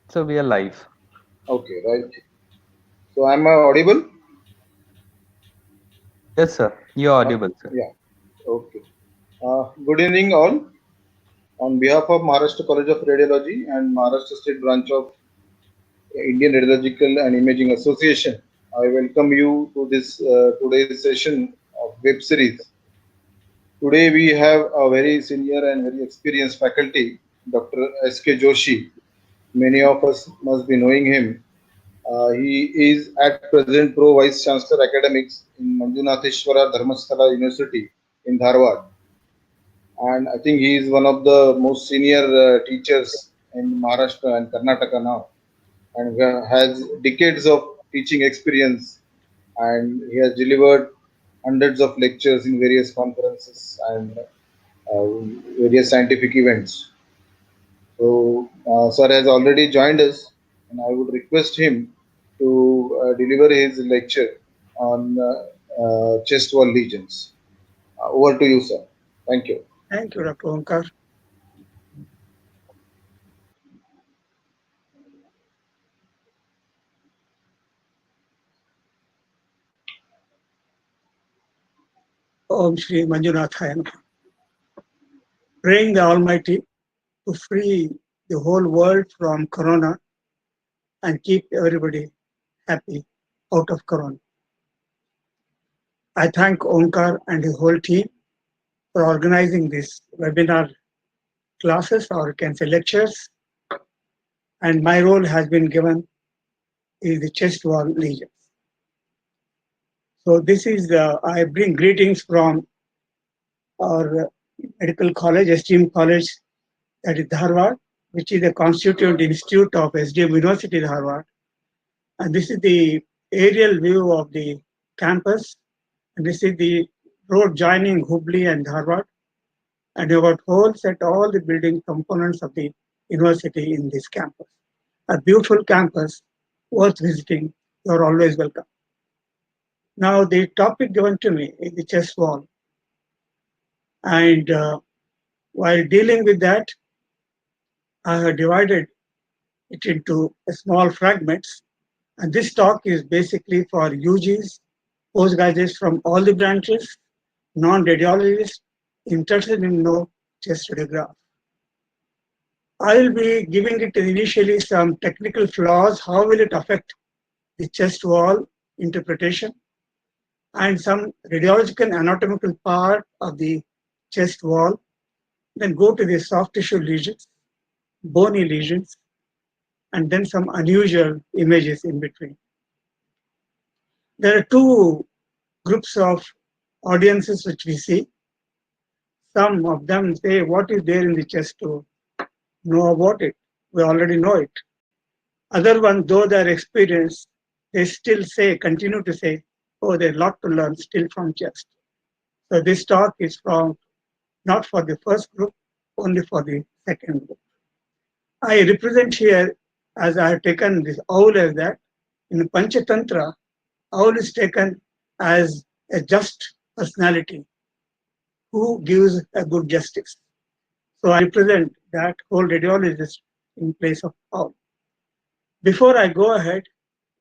So we are live. Okay, right. So am I audible? Yes, sir. You're Uh, audible, sir. yeah. Okay. Good evening, all. On behalf of Maharashtra College of Radiology and Maharashtra State Branch of Indian Radiological and Imaging Association, I welcome you to this today's session of web series. Today we have a very senior and very experienced faculty, Dr. S K Joshi. Many of us must be knowing him. He is at present Pro Vice Chancellor Academics in Manjunatheshwara Dharmasthala University in Dharwad, and I think he is one of the most senior teachers in Maharashtra and Karnataka now, and has decades of teaching experience, and he has delivered hundreds of lectures in various conferences and uh, various scientific events. So, sir has already joined us, and I would request him to deliver his lecture on chest wall lesions. Over to you, sir. Thank you. Thank you, Dr. Omkar. Om Shri Manjunathaya Namaha. Praying the Almighty to free the whole world from Corona and keep everybody happy out of Corona. I thank Omkar and his whole team for organizing this webinar classes, or you can say lectures, and my role has been given is the chest wall lesions. So this is, I bring greetings from our medical college, esteemed college, that is Dharwad, which is a constituent institute of SDM University, Dharwad. And this is the aerial view of the campus. And this is the road joining Hubli and Dharwad. And you got whole set all the building components of the university in this campus. A beautiful campus, worth visiting. You're always welcome. Now, the topic given to me is the chest wall. And while dealing with that, I have divided it into small fragments. And this talk is basically for UGs, postgraduates from all the branches, non-radiologists interested in no chest radiograph. I will be giving it initially some technical flaws, how will it affect the chest wall interpretation, and some radiological anatomical part of the chest wall, then go to the soft tissue lesions, bony lesions, and then some unusual images in between. There are two groups of audiences which we see. Some of them say, what is there in the chest to know about it? We already know it. Other ones, though they are experienced, they still say, continue to say, oh, there's a lot to learn still from chest. So this talk is from not for the first group, only for the second group. I represent here, as I have taken this owl as that, in Panchatantra, owl is taken as a just personality who gives a good justice. So I represent that whole radiologist in place of owl. Before I go ahead,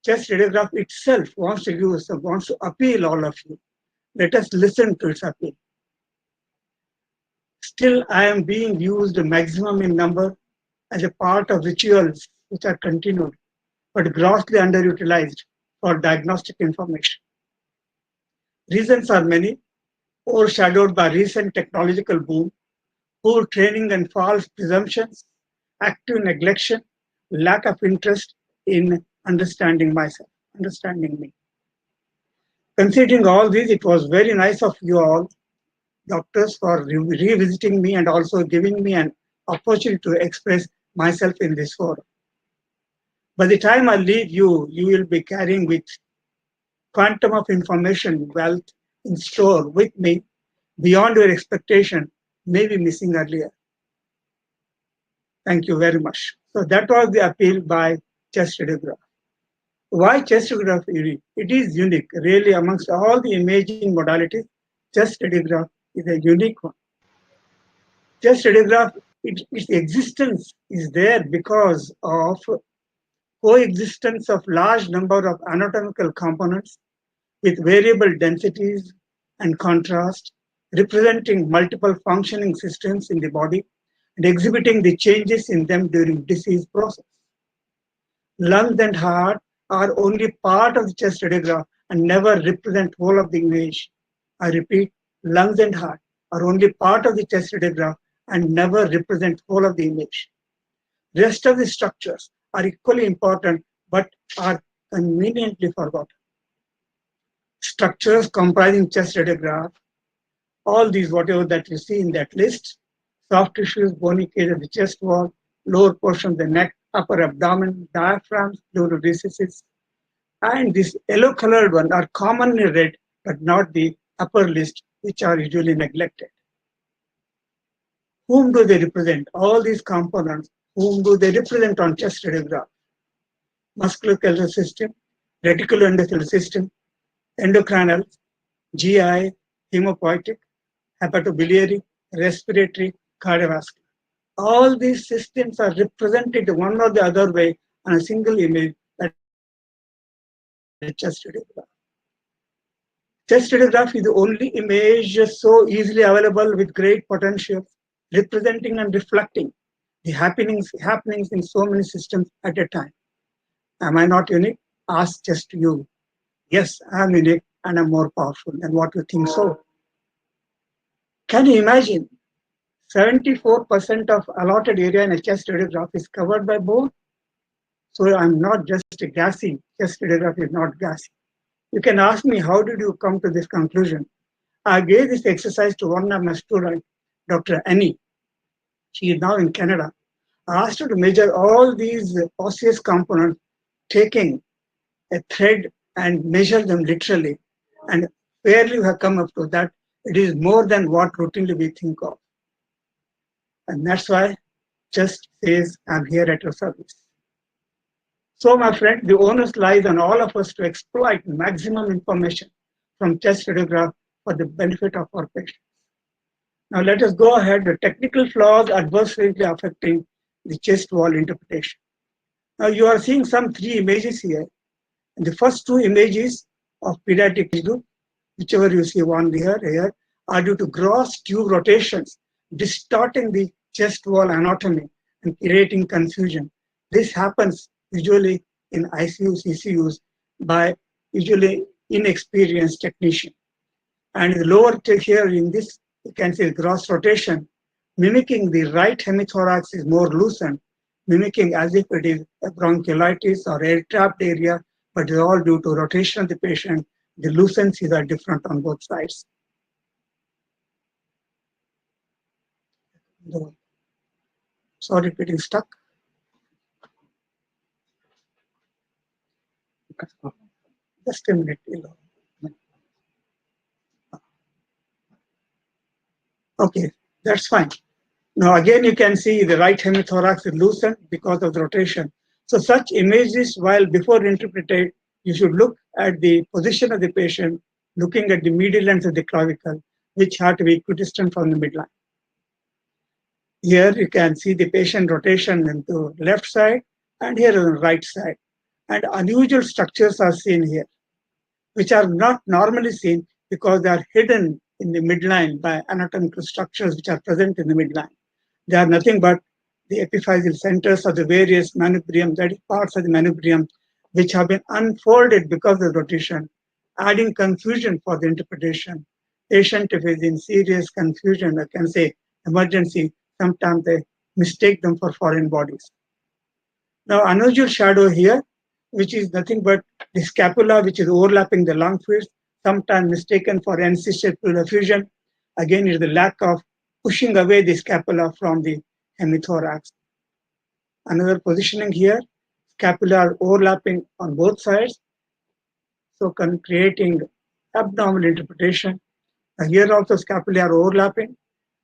chest radiograph itself wants to give us, wants to appeal all of you. Let us listen to its appeal. Still, I am being used maximum in number as a part of rituals which are continued, but grossly underutilized for diagnostic information. Reasons are many, overshadowed by recent technological boom, poor training and false presumptions, active neglection, lack of interest in understanding myself, understanding me. Considering all this, it was very nice of you all, doctors, for revisiting me and also giving me an opportunity to express myself in this forum. By the time I leave you, you will be carrying with quantum of information wealth in store with me beyond your expectation, maybe missing earlier. Thank you very much. So that was the appeal by chest radiograph. Why chest radiograph unique? It is unique, really, amongst all the imaging modalities. Chest radiograph is a unique one. Chest radiograph, its existence is there because of coexistence of large number of anatomical components with variable densities and contrast, representing multiple functioning systems in the body and exhibiting the changes in them during disease process. Lungs and heart are only part of the chest radiograph and never represent whole of the image. I repeat, lungs and heart are only part of the chest radiograph and never represent whole of the image. Rest of the structures are equally important but are conveniently forgotten. Structures comprising chest radiograph, all these whatever that you see in that list, soft tissues, bony cage of the chest wall, lower portion of the neck, upper abdomen, diaphragms, pleural recesses, and this yellow colored one are commonly read but not the upper list, which are usually neglected. Whom do they represent? All these components, whom do they represent on chest radiograph? Musculoskeletal system, reticuloendothelial system, endocrinal, GI, hemopoietic, hepatobiliary, respiratory, cardiovascular. All these systems are represented one or the other way on a single image, that is chest radiograph. Chest radiograph is the only image so easily available with great potential, representing and reflecting the happenings in so many systems at a time. Am I not unique? Ask just you. Yes, I am unique and I'm more powerful than what you think so. Can you imagine 74% of allotted area in a chest radiograph is covered by bone? So I'm not just gassy. Chest radiograph is not gassy. You can ask me, how did you come to this conclusion? I gave this exercise to one of my students, Dr. Annie. She is now in Canada. I asked her to measure all these osseous components, taking a thread and measure them literally. And fairly we have come up to that. It is more than what routinely we think of. And that's why chest says, I'm here at your service. So, my friend, the onus lies on all of us to exploit maximum information from chest radiograph for the benefit of our patients. Now, let us go ahead. The technical flaws adversely affecting the chest wall interpretation. Now, you are seeing some 3 images here. And the first 2 images of pediatric group, whichever you see one here, are due to gross tube rotations, distorting the chest wall anatomy and creating confusion. This happens usually in ICUs, ECUs by usually inexperienced technician. And the lower here in this, you can see gross rotation, mimicking the right hemithorax is more loosened, mimicking as if it is a bronchiolitis or air trapped area, but it's all due to rotation of the patient. The lucencies are different on both sides. Sorry, getting stuck. Just a minute. Okay, that's fine. Now again, you can see the right hemithorax is loosened because of the rotation. So such images, while before interpreted, you should look at the position of the patient, looking at the medial ends of the clavicle, which have to be equidistant from the midline. Here you can see the patient rotation into left side and here on the right side. And unusual structures are seen here, which are not normally seen because they are hidden in the midline by anatomical structures which are present in the midline. They are nothing but the epiphyseal centers of the various manubrium, that is parts of the manubrium, which have been unfolded because of the rotation, adding confusion for the interpretation. Patient, if is in serious confusion, I can say emergency, sometimes they mistake them for foreign bodies. Now, unusual shadow here, which is nothing but the scapula, which is overlapping the lung fields, sometimes mistaken for ancestral effusion. Again, is the lack of pushing away the scapula from the hemithorax. Another positioning here, scapula overlapping on both sides, so creating abnormal interpretation. Here also scapula are overlapping,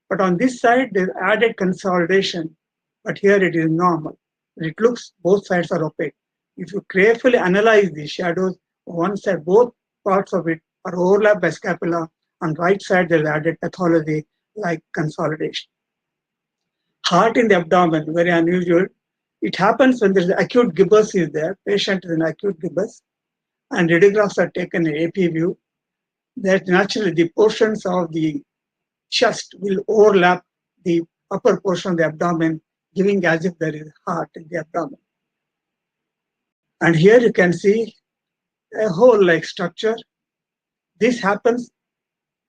but on this side there's added consolidation, but here it is normal. It looks both sides are opaque. If you carefully analyze these shadows, one side, both parts of it are overlapped by scapula. On right side, there's added pathology like consolidation. Heart in the abdomen, very unusual. It happens when there is acute gibbous is there, patient is in acute gibbous, and radiographs are taken in AP view, that naturally the portions of the chest will overlap the upper portion of the abdomen, giving as if there is heart in the abdomen. And here you can see a hole-like structure. This happens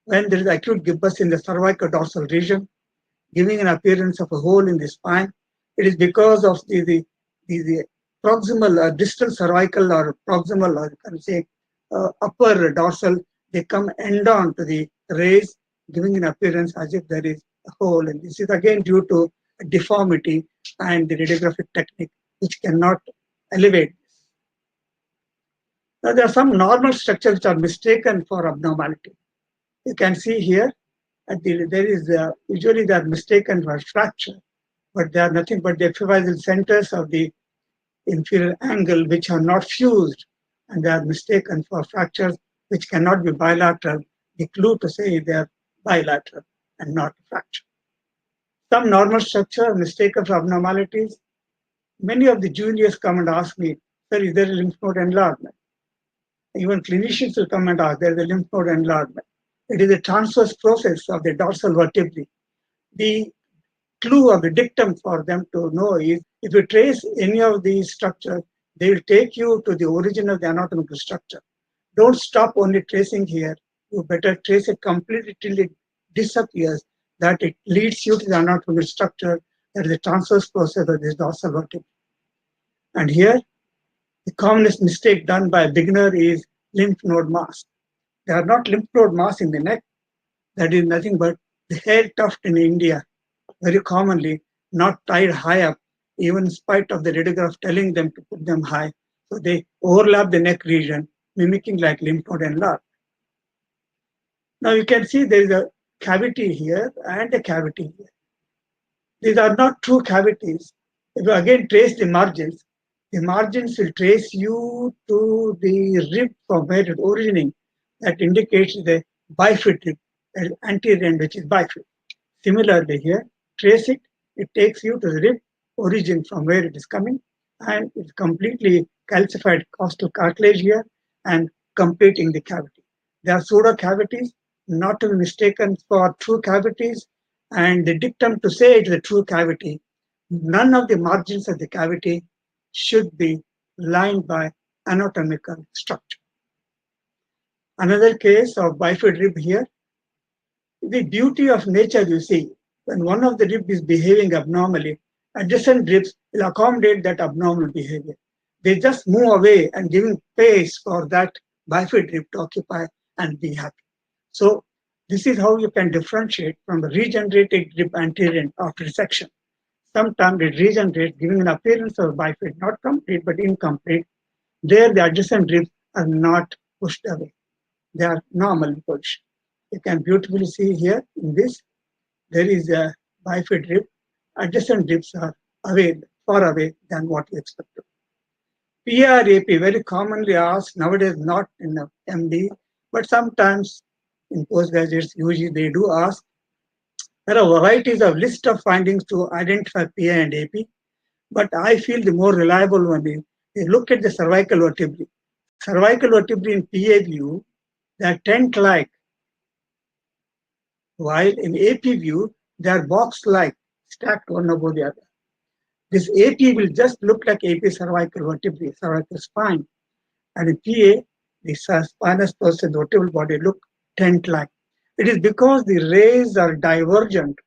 when there is acute gibbous in the cervical-dorsal region, giving an appearance of a hole in the spine. It is because of the proximal, distal cervical or proximal, or you can say upper dorsal, they come end on to the rays, giving an appearance as if there is a hole. And this is again due to a deformity and the radiographic technique, which cannot elevate. Now, there are some normal structures which are mistaken for abnormality. You can see here, there is usually they are mistaken for fracture, but they are nothing but the epiphyseal centers of the inferior angle which are not fused, and they are mistaken for fractures which cannot be bilateral. The clue to say they are bilateral and not fracture. Some normal structure are mistaken for abnormalities. Many of the juniors come and ask me, sir, is there a lymph node enlargement? Even clinicians will come and ask, there is a lymph node enlargement. It is a transverse process of the dorsal vertebrae. The clue or the dictum for them to know is, if you trace any of these structures, they will take you to the origin of the anatomical structure. Don't stop only tracing here. You better trace it completely till it disappears, that it leads you to the anatomical structure, that is the transverse process of this dorsal vertebrae. And here, the commonest mistake done by a beginner is lymph node mass. There are not lymph node mass in the neck. That is nothing but the hair tuft in India, very commonly not tied high up, even in spite of the radiograph telling them to put them high. So they overlap the neck region, mimicking like lymph node enlargement. Now you can see there is a cavity here and a cavity here. These are not true cavities. If you again trace the margins will trace you to the rib from where it originating. That indicates the bifid rib, the anterior end, which is bifid. Similarly here, trace it, it takes you to the rib origin from where it is coming, and it's completely calcified costal cartilage here and completing the cavity. There are pseudo cavities, not to be mistaken for true cavities, and the dictum to say it is a true cavity, none of the margins of the cavity should be lined by anatomical structure. Another case of bifid rib here, the beauty of nature, you see, when one of the ribs is behaving abnormally, adjacent ribs will accommodate that abnormal behavior. They just move away and giving space for that bifid rib to occupy and be happy. So this is how you can differentiate from the regenerated rib anterior after resection. Sometimes it regenerates, giving an appearance of bifid, not complete but incomplete. There the adjacent ribs are not pushed away. They are normal position. You can beautifully see here in this, there is a bifid rib. Adjacent ribs are away, far away than what you expected. PRAP, very commonly asked nowadays, not in the MD, but sometimes in postgraduates, usually they do ask. There are varieties of list of findings to identify PI and AP, but I feel the more reliable one is, they look at the cervical vertebrae. Cervical vertebrae in PA view, they are tent-like, while in AP view, they are box-like, stacked one above the other. This AP will just look like AP cervical vertebrae, cervical spine, and in PA, the spinous process, the vertebral body look tent-like. It is because the rays are divergent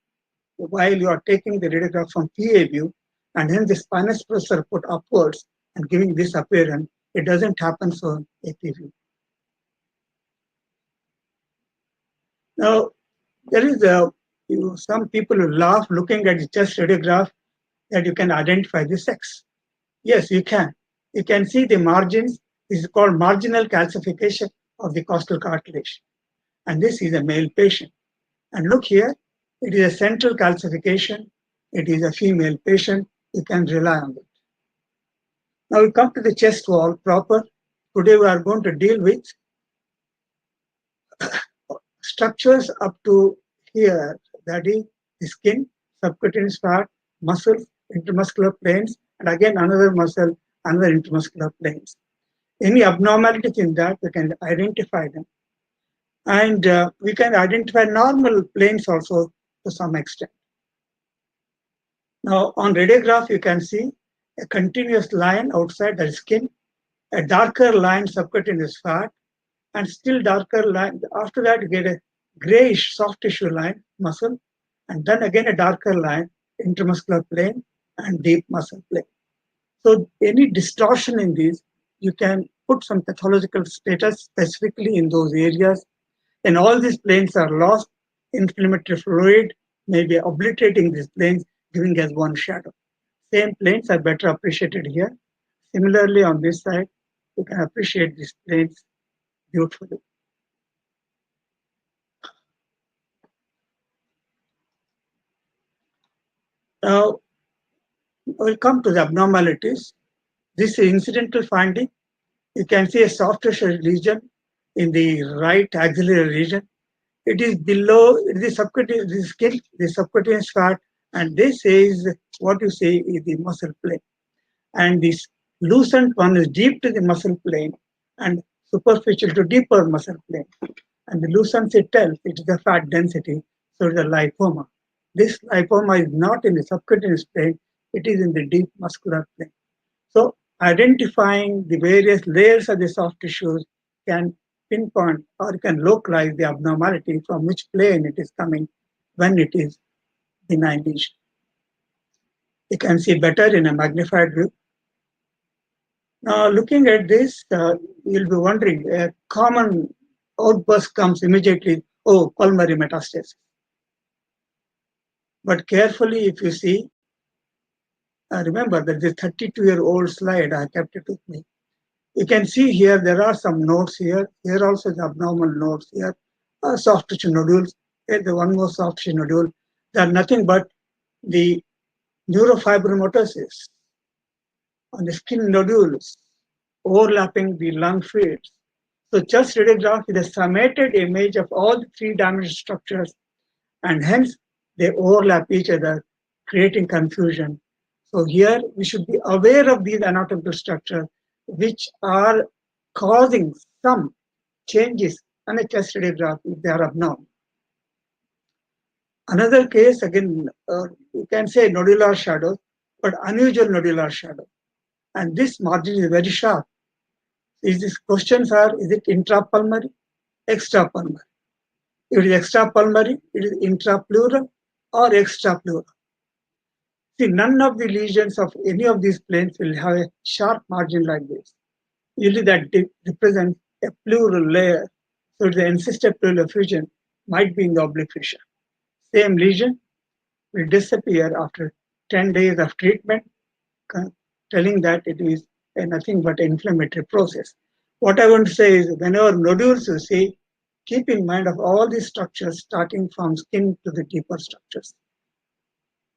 while you are taking the radiograph from PA view, and hence the spinous process are put upwards and giving this appearance. It doesn't happen so in AP view. Now, there is some people who laugh looking at the chest radiograph that you can identify the sex. Yes, you can. You can see the margins. This is called marginal calcification of the costal cartilage. And this is a male patient. And look here, it is a central calcification. It is a female patient. You can rely on it. Now we come to the chest wall proper. Today we are going to deal with structures up to here, that is the skin, subcutaneous fat, muscles, intermuscular planes, and again another muscle, another intramuscular planes. Any abnormalities in that, we can identify them. And we can identify normal planes also to some extent. Now, on radiograph, you can see a continuous line outside the skin, a darker line subcutaneous fat, and still darker line. After that, you get a grayish soft tissue line, muscle, and then again a darker line, intramuscular plane, and deep muscle plane. So any distortion in these, you can put some pathological status specifically in those areas. And all these planes are lost. Inflammatory fluid may be obliterating these planes, giving us one shadow. Same planes are better appreciated here. Similarly, on this side, you can appreciate these planes beautifully. Now, we'll come to the abnormalities. This is incidental finding. You can see a soft tissue lesion in the right axillary region. It is below the subcutaneous the skin, the subcutaneous fat, and this is what you see is the muscle plane. And this loosened one is deep to the muscle plane and superficial to deeper muscle plane. And the lucence itself, it is the fat density, so it is a lipoma. This lipoma is not in the subcutaneous plane, it is in the deep muscular plane. So identifying the various layers of the soft tissues can pinpoint or can localize the abnormality from which plane it is coming when it is benign lesion. You can see better in a magnified view. Now, looking at this, you'll be wondering, a common outburst comes immediately, oh, pulmonary metastasis. But carefully, if you see, remember that this 32-year-old slide, I kept it with me. You can see here, there are some nodes here. Here also the abnormal nodes here, soft tissue nodules. Here the one more soft tissue nodule. They are nothing but the neurofibromatosis on the skin nodules overlapping the lung fluids. So chest radiograph is a summated image of all the three-dimensional structures, and hence they overlap each other, creating confusion. So here we should be aware of these anatomical structures which are causing some changes on a chest radiograph if they are abnormal. Another case, again, you can say nodular shadow, but unusual nodular shadow. And this margin is very sharp. These questions are, is it intrapulmonary, extrapulmonary? If it is extrapulmonary, it is intrapleural or extrapleural. See, none of the lesions of any of these planes will have a sharp margin like this. Usually that represents a pleural layer. So the encysted pleural effusion might be in the oblique fissure. Same lesion will disappear after 10 days of treatment, telling that it is nothing but an inflammatory process. What I want to say is, whenever nodules you see, keep in mind of all these structures starting from skin to the deeper structures.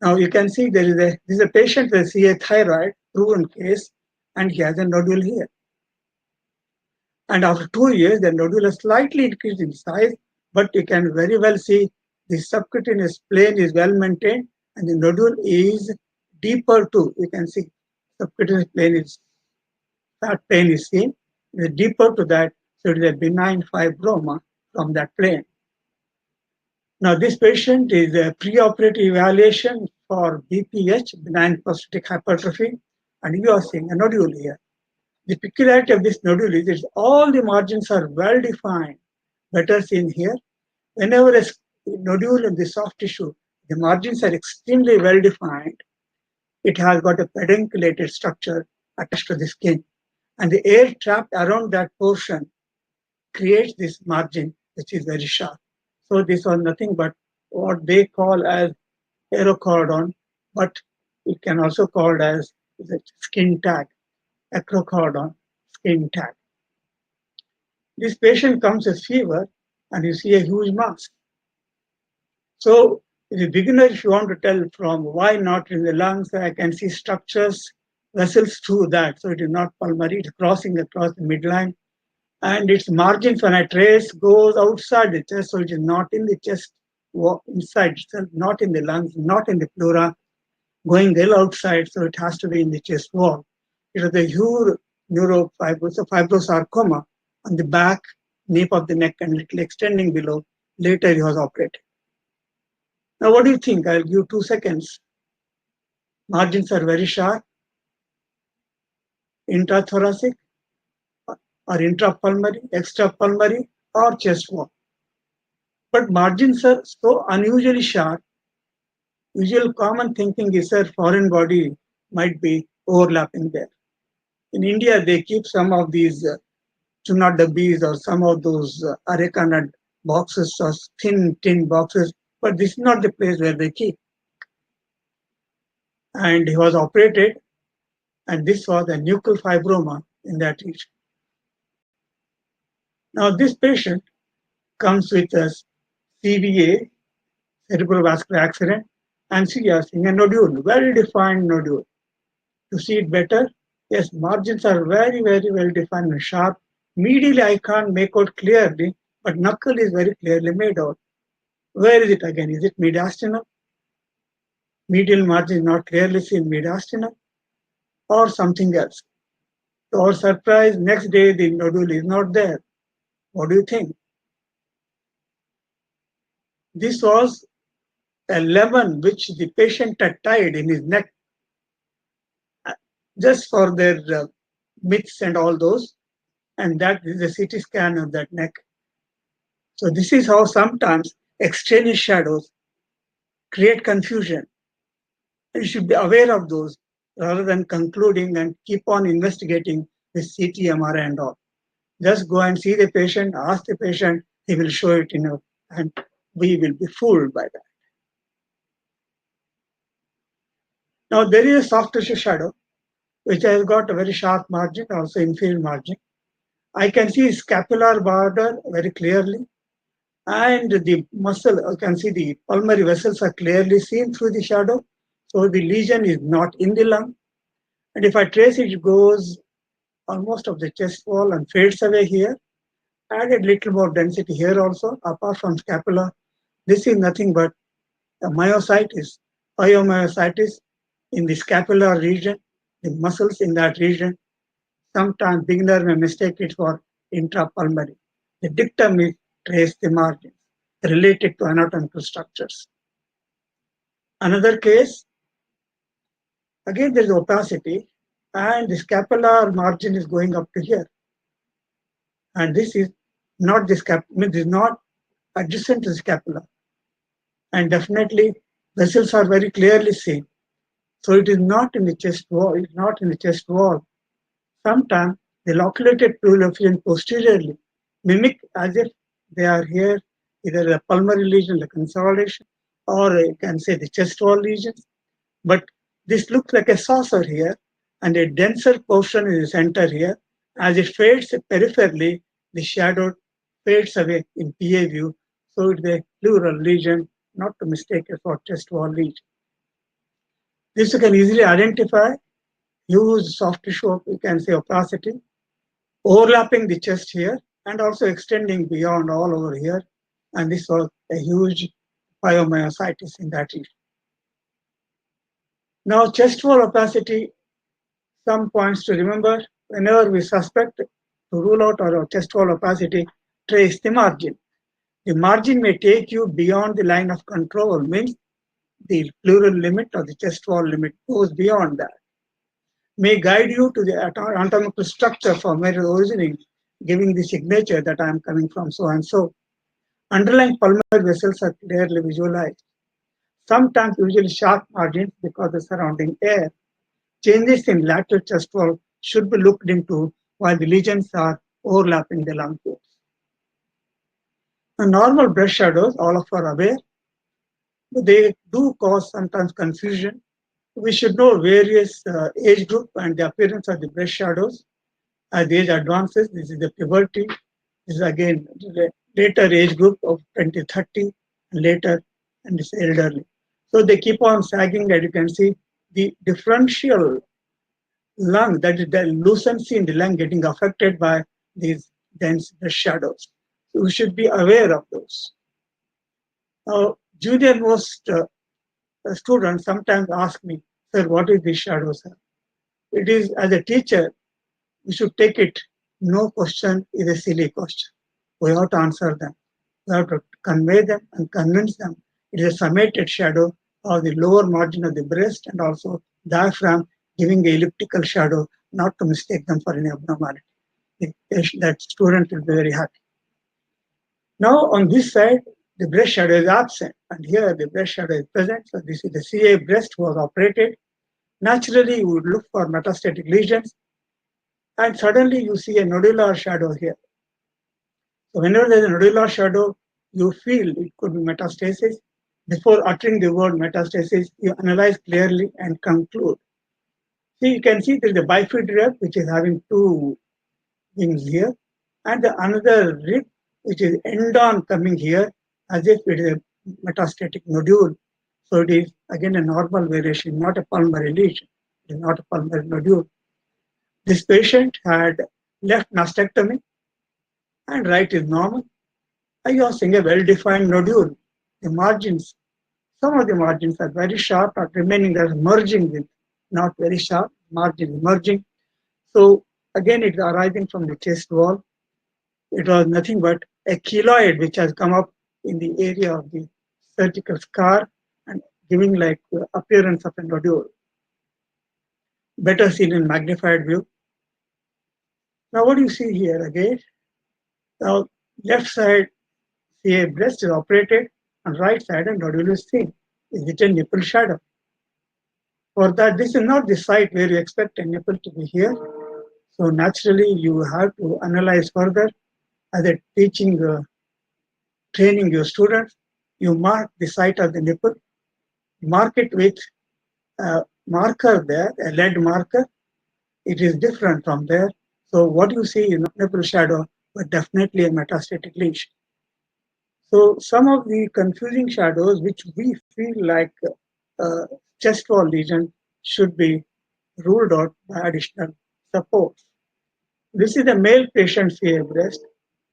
Now you can see this is a patient with CA thyroid, proven case, and he has a nodule here. And after 2 years, the nodule has slightly increased in size, but you can very well see the subcutaneous plane is well maintained and the nodule is deeper too. You can see subcutaneous plane is, that plane is seen, it is deeper to that, so it is a benign fibroma from that plane. Now this patient is a preoperative evaluation for BPH, benign prostatic hypertrophy, and you are seeing a nodule here. The peculiarity of this nodule is that all the margins are well defined, better seen here. Whenever a nodule in the soft tissue, the margins are extremely well defined. It has got a pedunculated structure attached to the skin, and the air trapped around that portion creates this margin, which is very sharp. So this was nothing but what they call as aerocordon, but it can also called as the skin tag, acrocordon, skin tag. This patient comes with fever, and you see a huge mass. So the beginner, if you want to tell from why not in the lungs, I can see structures, vessels through that. So it is not pulmonary, it's crossing across the midline. And its margins when I trace goes outside the chest, so it is not in the chest inside itself, not in the lungs, not in the pleura. going well outside, so it has to be in the chest wall. It was a huge fibrosarcoma on the back, nape of the neck, and little extending below. Later, he was operated. Now, what do you think? I'll give 2 seconds. Margins are very sharp, intrathoracic, or intrapulmonary, extrapulmonary, or chest wall. But margins are so unusually sharp. Usual common thinking is that foreign body might be overlapping there. In India, they keep some of these tuna dabbis or some of those areca boxes or thin tin boxes, but this is not the place where they keep. And he was operated, and this was a nuchal fibroma in that region. Now, this patient comes with a CVA, cerebral vascular accident, and she is seeing a nodule, very defined nodule. To see it better, yes, margins are very, very well defined and sharp. Medially, I can't make out clearly, but knuckle is very clearly made out. Where is it again? Is it mediastinal? Medial margin is not clearly seen mediastinal, or something else. To our surprise, next day the nodule is not there. What do you think? This was a lemon which the patient had tied in his neck just for their myths and all those, and that is a CT scan of that neck. So this is how sometimes extraneous shadows create confusion. You should be aware of those rather than concluding and keep on investigating with CT, MRI and all. Just go and see the patient, ask the patient, he will show it, and we will be fooled by that. Now there is a soft tissue shadow which has got a very sharp margin, also inferior margin. I can see scapular border very clearly, and the muscle, I can see the pulmonary vessels are clearly seen through the shadow. So the lesion is not in the lung. And if I trace it, it goes almost of the chest wall and fades away here. Added little more density here also, apart from scapula. This is nothing but a myositis, pyomyositis in the scapular region, the muscles in that region. Sometimes beginner may mistake it for intrapulmonary. The dictum is trace the margins related to anatomical structures. Another case, again there is opacity, and the scapular margin is going up to here. And this is not the scapula, this is not adjacent to the scapula. And definitely vessels are very clearly seen. So it is not in the chest wall, it's not in the chest wall. Sometimes the loculated pleural effusion posteriorly mimic as if they are here, either a pulmonary lesion, like consolidation, or you can say the chest wall lesions. But this looks like a saucer here, and a denser portion in the center here. As it fades peripherally, the shadow fades away in PA view. So it's a pleural lesion, not to mistake it for chest wall lesion. This you can easily identify. Use soft tissue, you can say opacity, overlapping the chest here and also extending beyond all over here. And this was a huge pyomyositis in that region. Now, chest wall opacity, some points to remember. Whenever we suspect, to rule out our chest wall opacity, trace the margin. The margin may take you beyond the line of control, means the pleural limit or the chest wall limit goes beyond that. May guide you to the anatomical structure from where it is originating, giving the signature that I am coming from so and so. Underlying pulmonary vessels are clearly visualized. Sometimes usually sharp margins because of the surrounding air. Changes in lateral chest wall should be looked into while the lesions are overlapping the lung tubes. Normal breast shadows, all of us are aware, but they do cause sometimes confusion. We should know various age group and the appearance of the breast shadows. As the age advances, this is the puberty. This is again the later age group of 20, 30, and later, and this elderly. So they keep on sagging, and you can see the differential lung, that is the lucency in the lung getting affected by these dense breast shadows. So we should be aware of those. Now, junior most students sometimes ask me, sir, what is this shadow, sir? It is, as a teacher, we should take it. No question is a silly question. We have to answer them. We have to convey them and convince them. It is a summated shadow of the lower margin of the breast and also diaphragm, giving a elliptical shadow, not to mistake them for any abnormality. That student will be very happy. Now on this side, the breast shadow is absent, and here the breast shadow is present. So this is the CA breast who was operated. Naturally, you would look for metastatic lesions, and suddenly you see a nodular shadow here. So whenever there is a nodular shadow, you feel it could be metastasis. Before uttering the word metastasis, you analyze clearly and conclude. See, you can see there is a bifid rib which is having two wings here, and the another rib which is end on coming here as if it is a metastatic nodule. So it is again a normal variation, not a pulmonary lesion. It is not a pulmonary nodule. This patient had left mastectomy and right is normal. I was seeing a well-defined nodule. The margins, some of the margins are very sharp, but remaining there merging with not very sharp, margin merging. So again, it's arising from the chest wall. It was nothing but a keloid which has come up in the area of the surgical scar and giving like the appearance of a nodule. Better seen in magnified view. Now what do you see here again? Now left side CA breast is operated and right side and nodule is seen. Is it a nipple shadow? For that, this is not the site where you expect a nipple to be here. So naturally, you have to analyze further as a teaching, training your students. You mark the site of the nipple, mark it with a marker there, a lead marker. It is different from there. So what you see is not nipple shadow, but definitely a metastatic lesion. So some of the confusing shadows which we feel like chest wall lesion should be ruled out by additional support. This is a male patient CA breast.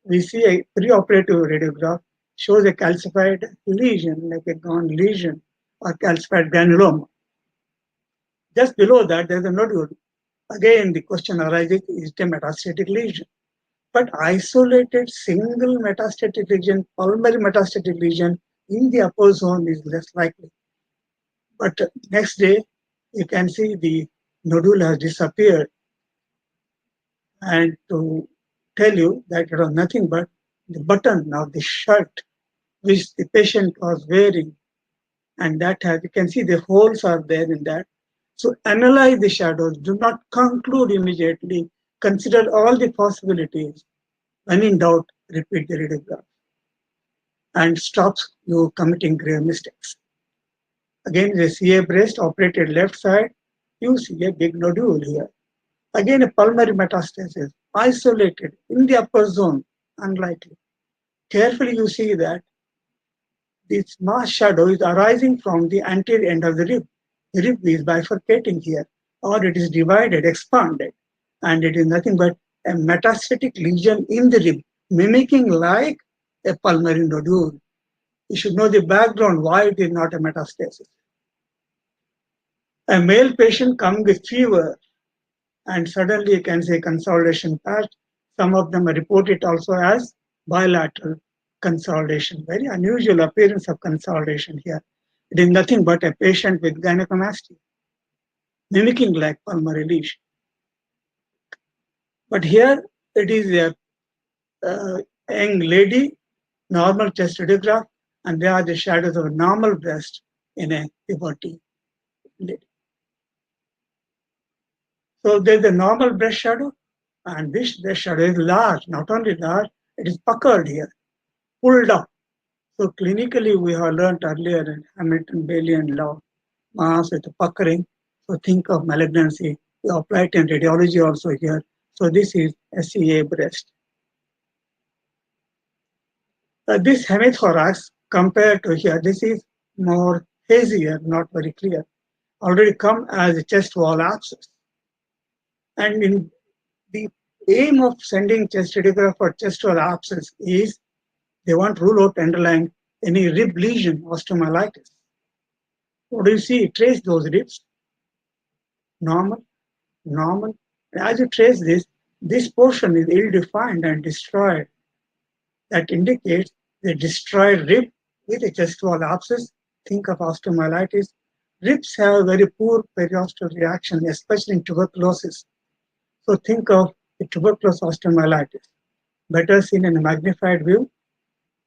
We see a preoperative radiograph shows a calcified lesion, like a gone lesion or calcified granuloma. Just below that, there's a nodule. Again, the question arises, is it a metastatic lesion? But isolated single metastatic lesion, pulmonary metastatic lesion in the upper zone is less likely. But next day, you can see the nodule has disappeared. And to tell you that it was nothing but the button of the shirt which the patient was wearing. And that has, you can see the holes are there in that. So analyze the shadows. Do not conclude immediately. Consider all the possibilities. When in doubt, repeat the radiograph and stops you committing grave mistakes. Again, the CA breast operated left side, you see a big nodule here. Again, a pulmonary metastasis, isolated in the upper zone, unlikely. Carefully, you see that this mass shadow is arising from the anterior end of the rib. The rib is bifurcating here, or it is divided, expanded, and it is nothing but a metastatic lesion in the rib, mimicking like a pulmonary nodule. You should know the background why it is not a metastasis. A male patient comes with fever, and suddenly you can say consolidation patch. Some of them report it also as bilateral consolidation. Very unusual appearance of consolidation here. It is nothing but a patient with gynecomastia, mimicking like pulmonary lesion. But here it is a young lady, normal chest radiograph, and there are the shadows of a normal breast in a puberty lady. So there's a normal breast shadow, and this breast shadow is large, not only large, it is puckered here, pulled up. So clinically, we have learned earlier in Hamilton-Bailey law, mass with puckering. So think of malignancy. We apply it in radiology also here. So this is SCA breast. This hemithorax compared to here, this is more hazier, not very clear. Already come as a chest wall abscess. And in the aim of sending chest radiograph for chest wall abscess is they want to rule out underlying any rib lesion, osteomyelitis. What do you see? Trace those ribs. Normal, normal. As you trace this portion is ill-defined and destroyed. That indicates the destroyed rib with a chest wall abscess. Think of osteomyelitis. Ribs have very poor periosteal reaction, especially in tuberculosis. So think of the tuberculous osteomyelitis. Better seen in a magnified view,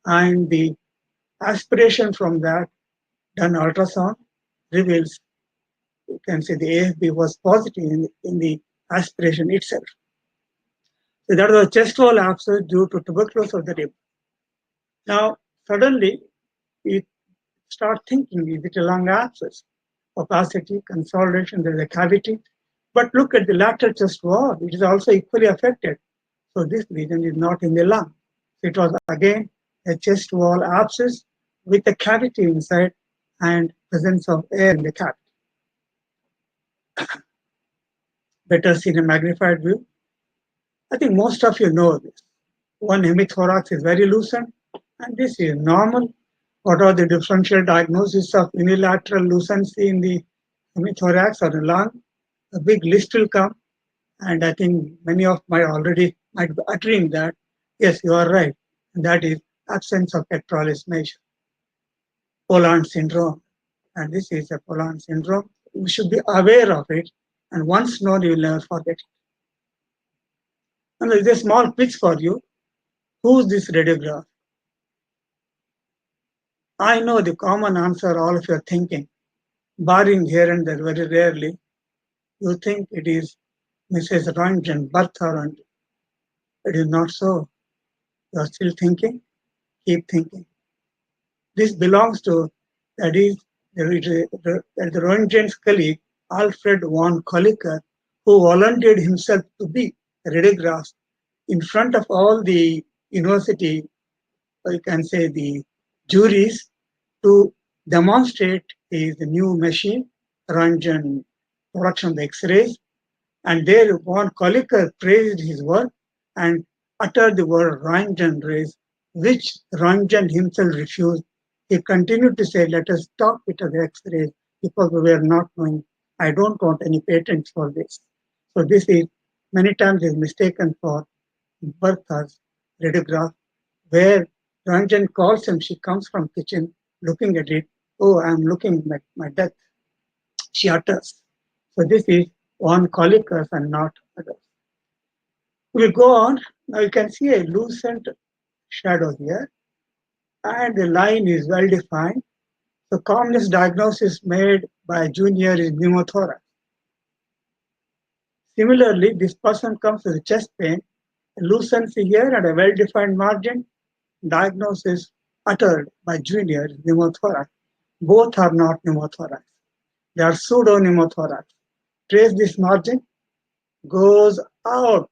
and the aspiration from that done ultrasound reveals, you can say the AFB was positive in the aspiration itself. So that was a chest wall abscess due to tuberculosis of the rib. Now, suddenly, we start thinking, is it a lung abscess? Opacity, consolidation, there is a cavity. But look at the lateral chest wall, it is also equally affected. So this lesion is not in the lung. It was again a chest wall abscess with a cavity inside and presence of air in the cavity. Better seen in a magnified view. I think most of you know this. One hemithorax is very lucent, and this is normal. What are the differential diagnoses of unilateral lucency in the hemithorax or the lung? A big list will come, and I think many of my already might be uttering that. Yes, you are right, and that is absence of pectoralis major, Poland syndrome, and this is a Poland syndrome. You should be aware of it, and once known, you will never forget it. And there is a small quiz for you. Who's this radiograph? I know the common answer all of you are thinking, barring here and there very rarely. You think it is Mrs. Röntgen, Bertha Röntgen. It is not so. You are still thinking? Keep thinking. This belongs to, that is, the Röntgen's colleague, Alfred von Kolliker, who volunteered himself to be a radiograph in front of all the university, or you can say the juries, to demonstrate his new machine, Röntgen production of the X-rays. And there von Kolliker praised his work and uttered the word Röntgen rays, which Röntgen himself refused. He continued to say, let us stop it as X-rays because we were not knowing. I don't want any patents for this. So this is many times is mistaken for Bertha's radiograph, where Röntgen calls him, she comes from kitchen looking at it. Oh, I'm looking at my death. She utters. So this is one collicus and not others. We go on. Now you can see a lucent shadow here, and the line is well defined. The commonest diagnosis made by junior is pneumothorax. Similarly, this person comes with chest pain, a lucency here and a well-defined margin. Diagnosis uttered by junior is pneumothorax. Both are not pneumothorax. They are pseudo-pneumothorax. Trace this margin, goes out.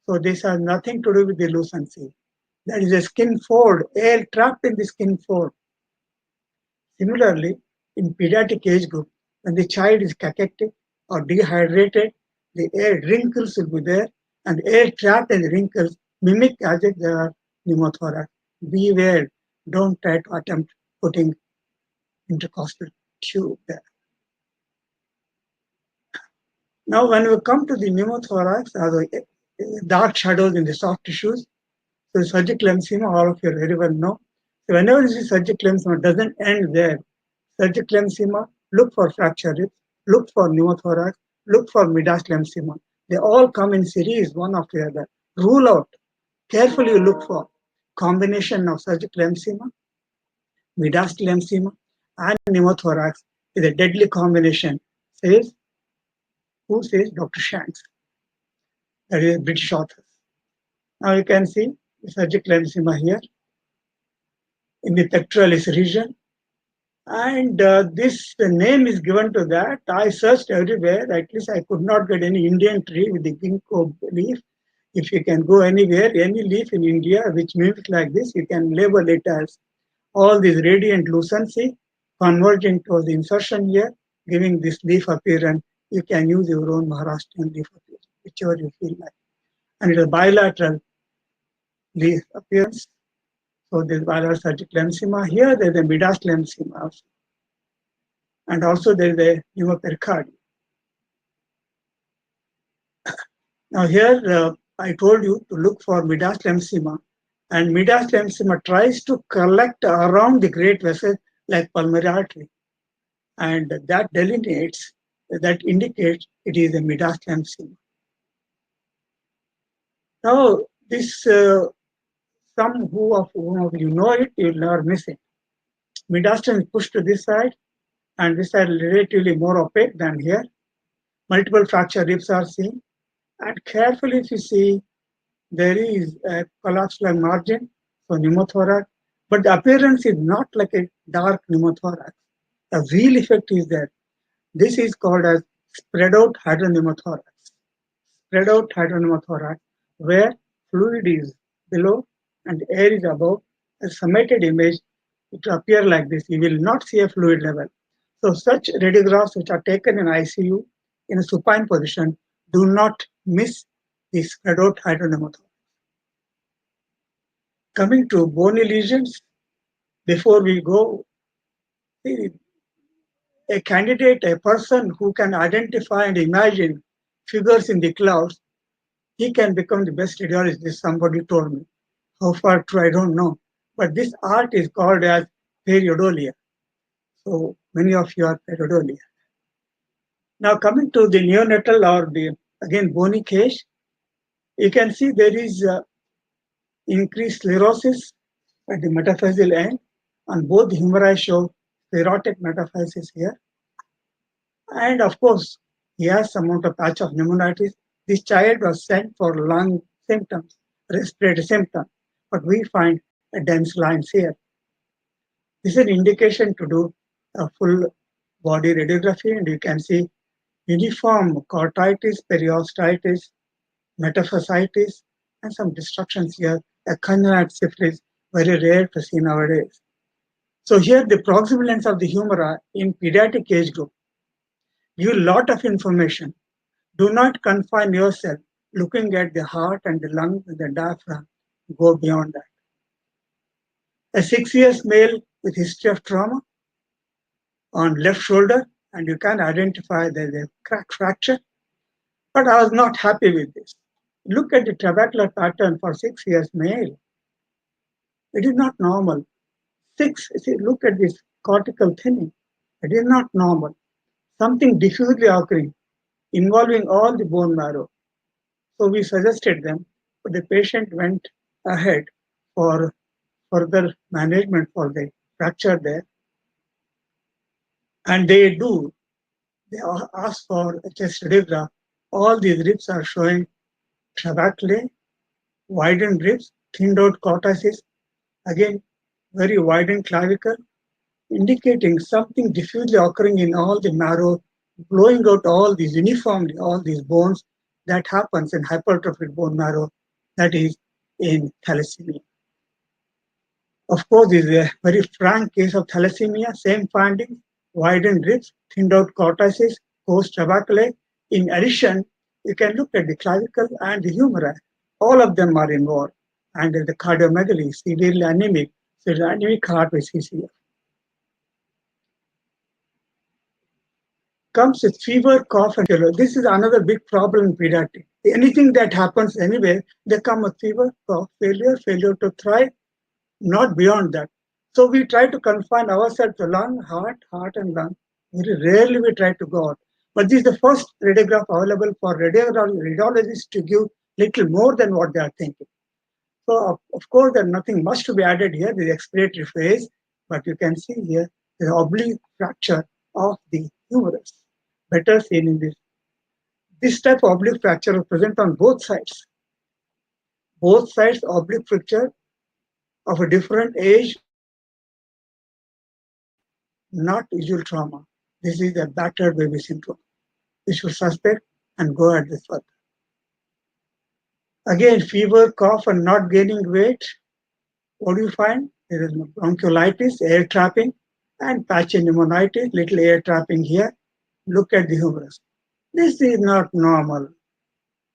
So this has nothing to do with the lucency. That is a skin fold, air trapped in the skin fold. Similarly, in pediatric age group, when the child is cachectic or dehydrated, the air wrinkles will be there, and the air trapped in the wrinkles mimic as if there are pneumothorax. Beware, don't try to attempt putting intercostal tube there. Now, when we come to the pneumothorax, dark shadows in the soft tissues, so surgical emphysema, all of you very well know. So whenever you see surgical emphysema, it doesn't end there. Surgical emphysema, look for fracture ribs, look for pneumothorax, look for midastal emphysema. They all come in series, one after the other. Rule out, carefully look for combination of surgical emphysema, midastal emphysema, and pneumothorax is a deadly combination. Says, who says? Dr. Shanks. That is a British author. Now you can see the surgical emphysema here in the pectoralis region. And this name is given to that. I searched everywhere. At least I could not get any Indian tree with the ginkgo leaf. If you can go anywhere, any leaf in India which mimics like this, you can label it as all this radiant lucency converging to the insertion here, giving this leaf appearance. You can use your own Maharashtrian leaf appearance, whichever you feel like. And it is bilateral leaf appearance. So there's bilateral surgical emphysema. Here there's a midastal emphysema also. and also there is a pneumopericardium. Now here I told you to look for mediastinal emphysema, and mediastinal emphysema tries to collect around the great vessels like pulmonary artery, and that delineates, that indicates it is a mediastinal emphysema. Now this some who of you know it, you will never miss it. Mediastinum is pushed to this side, and this side relatively more opaque than here. Multiple fracture ribs are seen, and carefully if you see, there is a collapsed lung margin, so pneumothorax, but the appearance is not like a dark pneumothorax. The real effect is that this is called as spread out hydropneumothorax. Spread out hydropneumothorax, where fluid is below and air is above. A summated image, it will appear like this. You will not see a fluid level. So such radiographs which are taken in ICU in a supine position do not miss the spread out hydropneumothorax. Coming to bony lesions, before we go, a candidate, a person who can identify and imagine figures in the clouds, he can become the best radiologist, somebody told me. How far true, I don't know. But this art is called as periodolia. So many of you are periodolia. Now coming to the neonatal or the, again, bony case, you can see there is increased sclerosis at the metaphyseal end, and both the humeri show sclerotic metaphysis here. And of course, he has some amount of patch of pneumonitis. This child was sent for lung symptoms, respiratory symptoms, but we find a dense lines here. This is an indication to do a full body radiography, and you can see uniform cortitis, periostitis, metaphysitis, and some destructions here. A congenital syphilis, very rare to see nowadays. So here the proximal lens of the humera in pediatric age group give a lot of information. Do not confine yourself looking at the heart and the lung and the diaphragm. Go beyond that. A 6 years male with history of trauma on left shoulder, and you can identify there's a crack fracture. But I was not happy with this. Look at the trabecular pattern for 6 years male. It is not normal. Look at this cortical thinning. It is not normal. Something diffusely occurring, involving all the bone marrow. So we suggested them, but the patient went ahead for further management for the fracture there. And they ask for a chest radiograph. All these ribs are showing trabeculae, widened ribs, thinned out cortices, again, very widened clavicle, indicating something diffusely occurring in all the marrow, blowing out all these uniformly, all these bones. That happens in hypertrophic bone marrow, that is in thalassemia. Of course, this is a very frank case of thalassemia, same findings, widened ribs, thinned out cortices, coarse trabeculae. In addition, you can look at the clavicle and the humeri. All of them are involved. And the cardiomegaly, severely anemic, so the anemic heart with CCF. Comes with fever, cough, and failure. This is another big problem in pediatrics. Anything that happens anyway, they come with fever, cough, failure to thrive, not beyond that. So we try to confine ourselves to lung, heart and lung. Very rarely we try to go out. But this is the first radiograph available for radiologists to give little more than what they are thinking. So of course, there's nothing much to be added here, the expiratory phase, but you can see here the oblique fracture of the humerus. Better seen in this. This type of oblique fracture is present on both sides. Both sides oblique fracture of a different age, not usual trauma. This is a battered baby syndrome. We should suspect and go at this further. Again, fever, cough, and not gaining weight. What do you find? There is bronchiolitis, air trapping, and patchy pneumonitis, little air trapping here. Look at the humerus. This is not normal.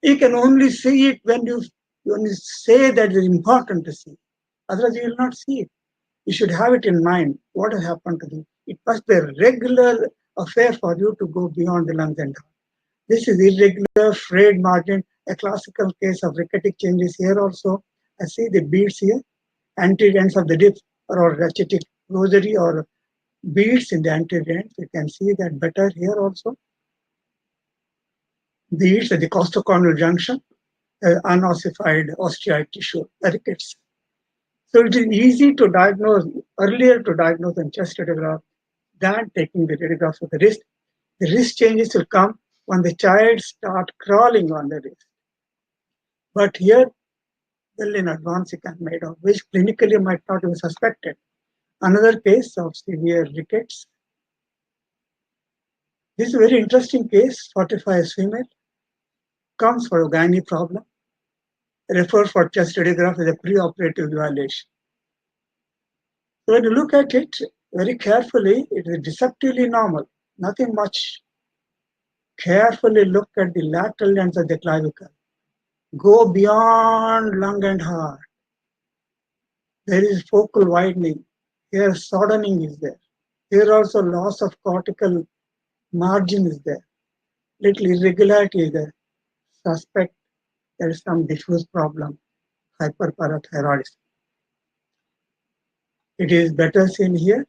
You can only see it when you say that it is important to see. Otherwise, you will not see it. You should have it in mind. What has happened to you? It must be a regular affair for you to go beyond the lungs and heart. This is irregular frayed margin, a classical case of rickety changes here also. I see the beads here, anterior ends of the dips or rachitic rosary or beads in the anterior ends. You can see that better here also. Beads at the costochondral junction, unossified osteoid tissue, rickets. So it is easy to diagnose, earlier to diagnose in chest radiograph than taking the radiographs of the wrist. The wrist changes will come when the child starts crawling on the wrist. But here, well in advance, you can made of, which clinically might not be suspected. Another case of severe rickets. This is a very interesting case, 45 years female, comes for a gynae problem, refer for chest radiograph as a preoperative evaluation. So when you look at it very carefully, it is deceptively normal, nothing much. Carefully look at the lateral ends of the clavicle. Go beyond lung and heart. There is focal widening. Here soddening is there. Here also loss of cortical margin is there. Little irregularity is there. Suspect there is some diffuse problem, hyperparathyroidism. It is better seen here,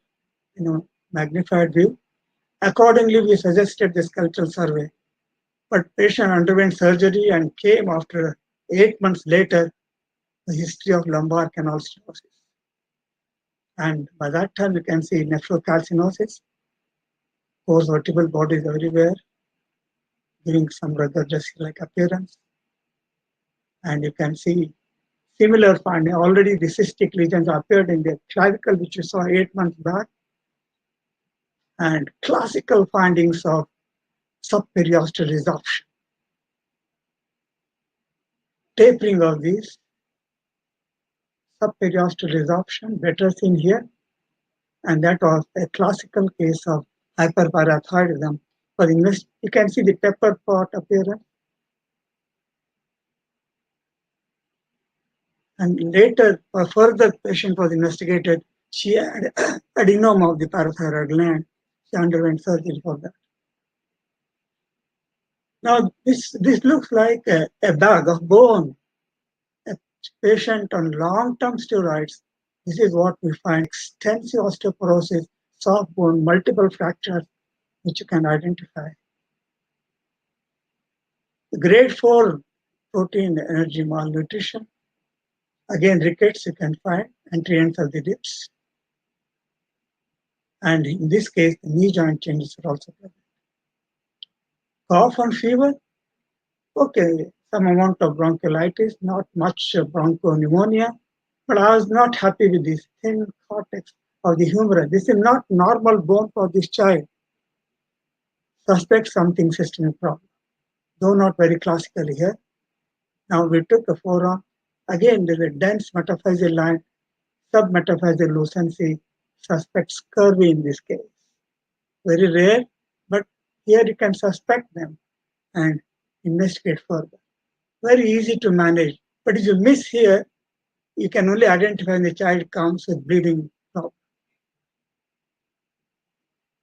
magnified view. Accordingly, we suggested this cultural survey, but patient underwent surgery and came after 8 months later the history of lumbar canal stenosis. And by that time, you can see nephrocalcinosis, coarse vertebral bodies everywhere, giving some rather like appearance. And you can see similar finding. Already the cystic lesions appeared in the clavicle, which you saw 8 months back, and classical findings of subperiosteal resorption. Tapering of these subperiosteal resorption, better seen here, and that was a classical case of hyperparathyroidism. For the you can see the pepper pot appearance. And later, a further patient was investigated. She had adenoma of the parathyroid gland. She underwent surgery for that. Now, this looks like a bag of bone. A patient on long-term steroids. This is what we find: extensive osteoporosis, soft bone, multiple fractures, which you can identify. Grade 4 protein energy malnutrition. Again, rickets you can find, entry ends of the dips. And in this case, the knee joint changes are also present. Cough and fever. Okay, some amount of bronchiolitis, not much bronchopneumonia, but I was not happy with this thin cortex of the humerus. This is not normal bone for this child. Suspect something systemic problem, though not very classically here. Now we took the forearm. Again, there's a dense metaphyseal line, submetaphyseal lucency, suspect scurvy in this case. Very rare, but here you can suspect them and investigate further. Very easy to manage, but if you miss here, you can only identify when the child comes with bleeding problem.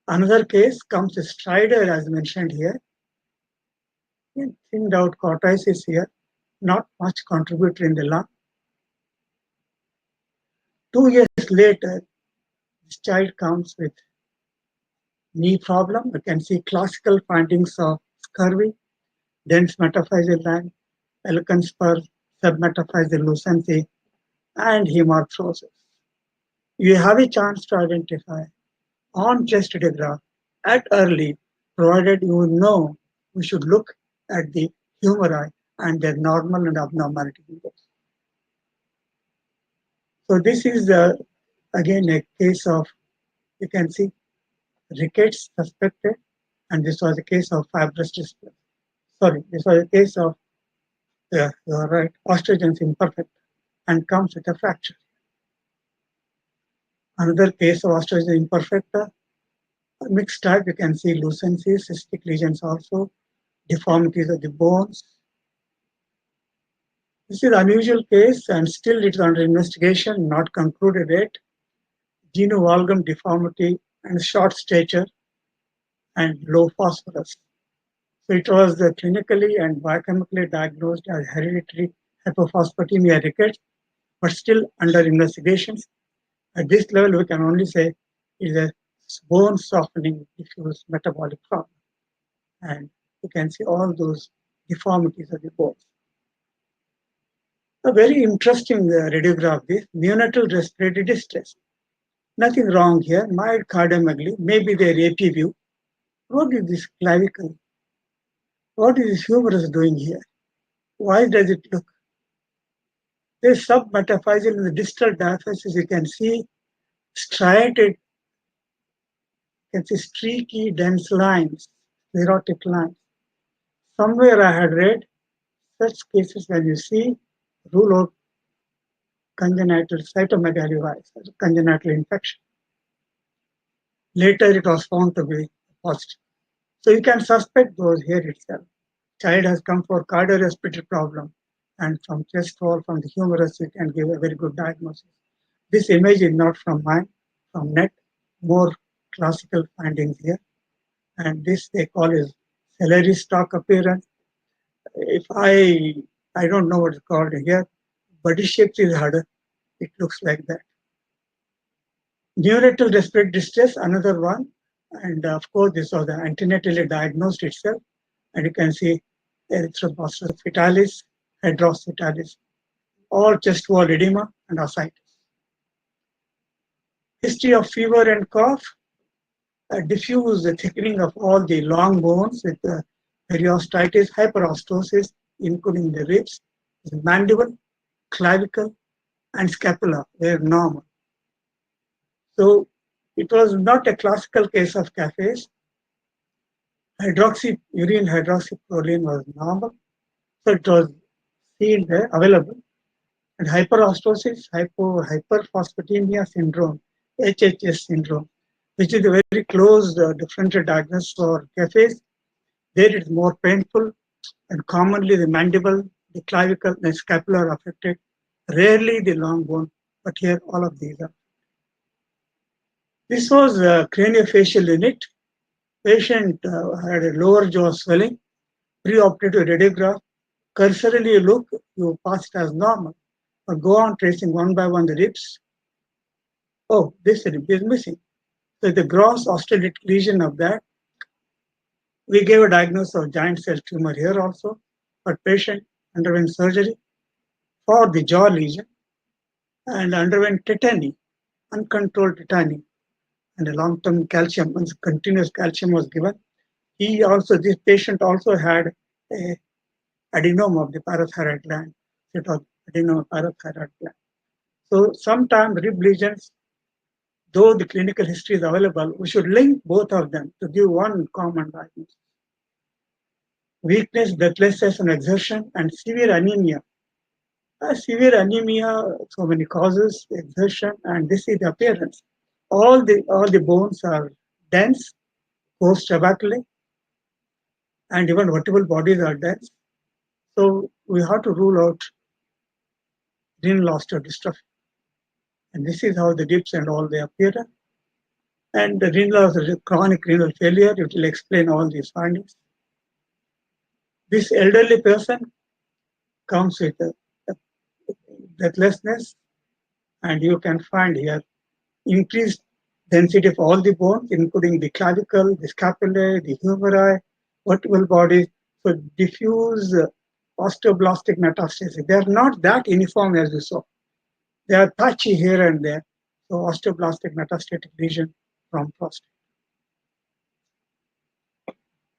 Another case comes with stridor, as mentioned here. Thinned out cortex is here, not much contributor in the lung. 2 years later, this child comes with knee problem. You can see classical findings of scurvy, dense metaphyseal line, eloquent spur, submetaphyseal lucency, and hemarthrosis. You have a chance to identify on chest radiograph at early, provided you know we should look at the humeri and their normal and abnormality windows. So this is again a case of, you can see, rickets suspected, and this was a case of fibrosis. Sorry, this was a case of, you are right, osteogenesis imperfecta, and comes with a fracture. Another case of osteogenesis imperfecta, mixed type, you can see lucency, cystic lesions also, deformities of the bones. This is an unusual case and still it is under investigation, not concluded yet. Genovalgum deformity and short stature. and low phosphorus. So it was clinically and biochemically diagnosed as hereditary hypophosphatemia rickets, but still under investigations. At this level, we can only say it is a bone softening diffuse metabolic problem. And you can see all those deformities of the bones. A very interesting radiograph is neonatal respiratory distress. Nothing wrong here, mild cardiomegaly, maybe their AP view. What is this clavicle? What is this humerus doing here? Why does it look? There's submetaphyseal in the distal diaphysis. You can see striated, you can see streaky, dense lines, sclerotic lines. Somewhere I had read such cases when you see rule out congenital cytomegalovirus, congenital infection. Later it was found to be positive. So you can suspect those here itself. Child has come for cardiorespiratory problem, and from chest wall, from the humerus, you can give a very good diagnosis. This image is not from mine, from net, more classical findings here. And this they call is celery stalk appearance. If I don't know what it's called here, body shape is harder. It looks like that. Neonatal respiratory distress, another one. And of course, this was the antenatally diagnosed itself. And you can see erythroblastoma fetalis, hydros fetalis, all chest wall edema and ascites. History of fever and cough, diffuse thickening of all the long bones with periostitis, hyperostosis, including the ribs, the mandible, clavicle, and scapula were normal. So it was not a classical case of cafes. Urine hydroxyproline was normal, so it was seen there, available. And hyperostosis, hyperphosphatemia syndrome, HHS syndrome, which is a very close differential diagnosis for cafes. There it is more painful, and commonly the mandible, the clavicle, the scapula are affected, rarely the long bone, but here all of these are. This was a craniofacial unit. Patient had a lower jaw swelling, preoperative radiograph. Cursorily you look, you pass it as normal. But go on tracing one by one the ribs. Oh, this rib is missing. So the gross osteolytic lesion of that. We gave a diagnosis of giant cell tumor here also, but patient underwent surgery for the jaw lesion and underwent tetany, uncontrolled tetany, and a long-term calcium, once continuous calcium was given. This patient also had a adenoma of the parathyroid gland, it was adenoma parathyroid gland. So sometimes rib lesions, though the clinical history is available, we should link both of them to give one common diagnosis. Weakness, breathlessness, and exertion, and severe anemia. Severe anemia, so many causes, exertion, and this is the appearance. All the bones are dense, post tabacally, and even vertebral bodies are dense. So we have to rule out renal osteodystrophy. And this is how the dips and all they appear. And the chronic renal failure, it will explain all these findings. This elderly person comes with a breathlessness, and you can find here increased density of all the bones, including the clavicle, the scapulae, the humeri, vertebral bodies. So diffuse osteoblastic metastasis. They are not that uniform as you saw. They are patchy here and there. So osteoblastic metastatic lesion from prostate.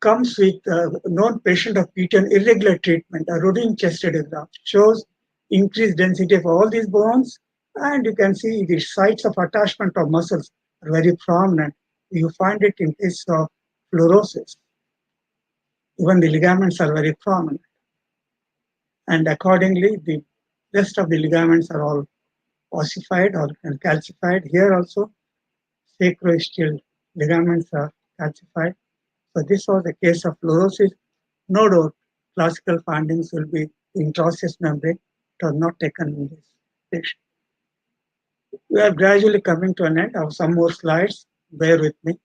Comes with a known patient of PTN irregular treatment, a routine chest radiograph shows increased density of all these bones, and you can see the sites of attachment of muscles are very prominent. You find it in case of fluorosis. Even the ligaments are very prominent. And accordingly, the rest of the ligaments are all ossified or calcified. Here also, sacroischial ligaments are calcified. So this was a case of fluorosis. No doubt, classical findings will be intraosseous membrane. It was not taken in this patient. We are gradually coming to an end. I have some more slides. Bear with me.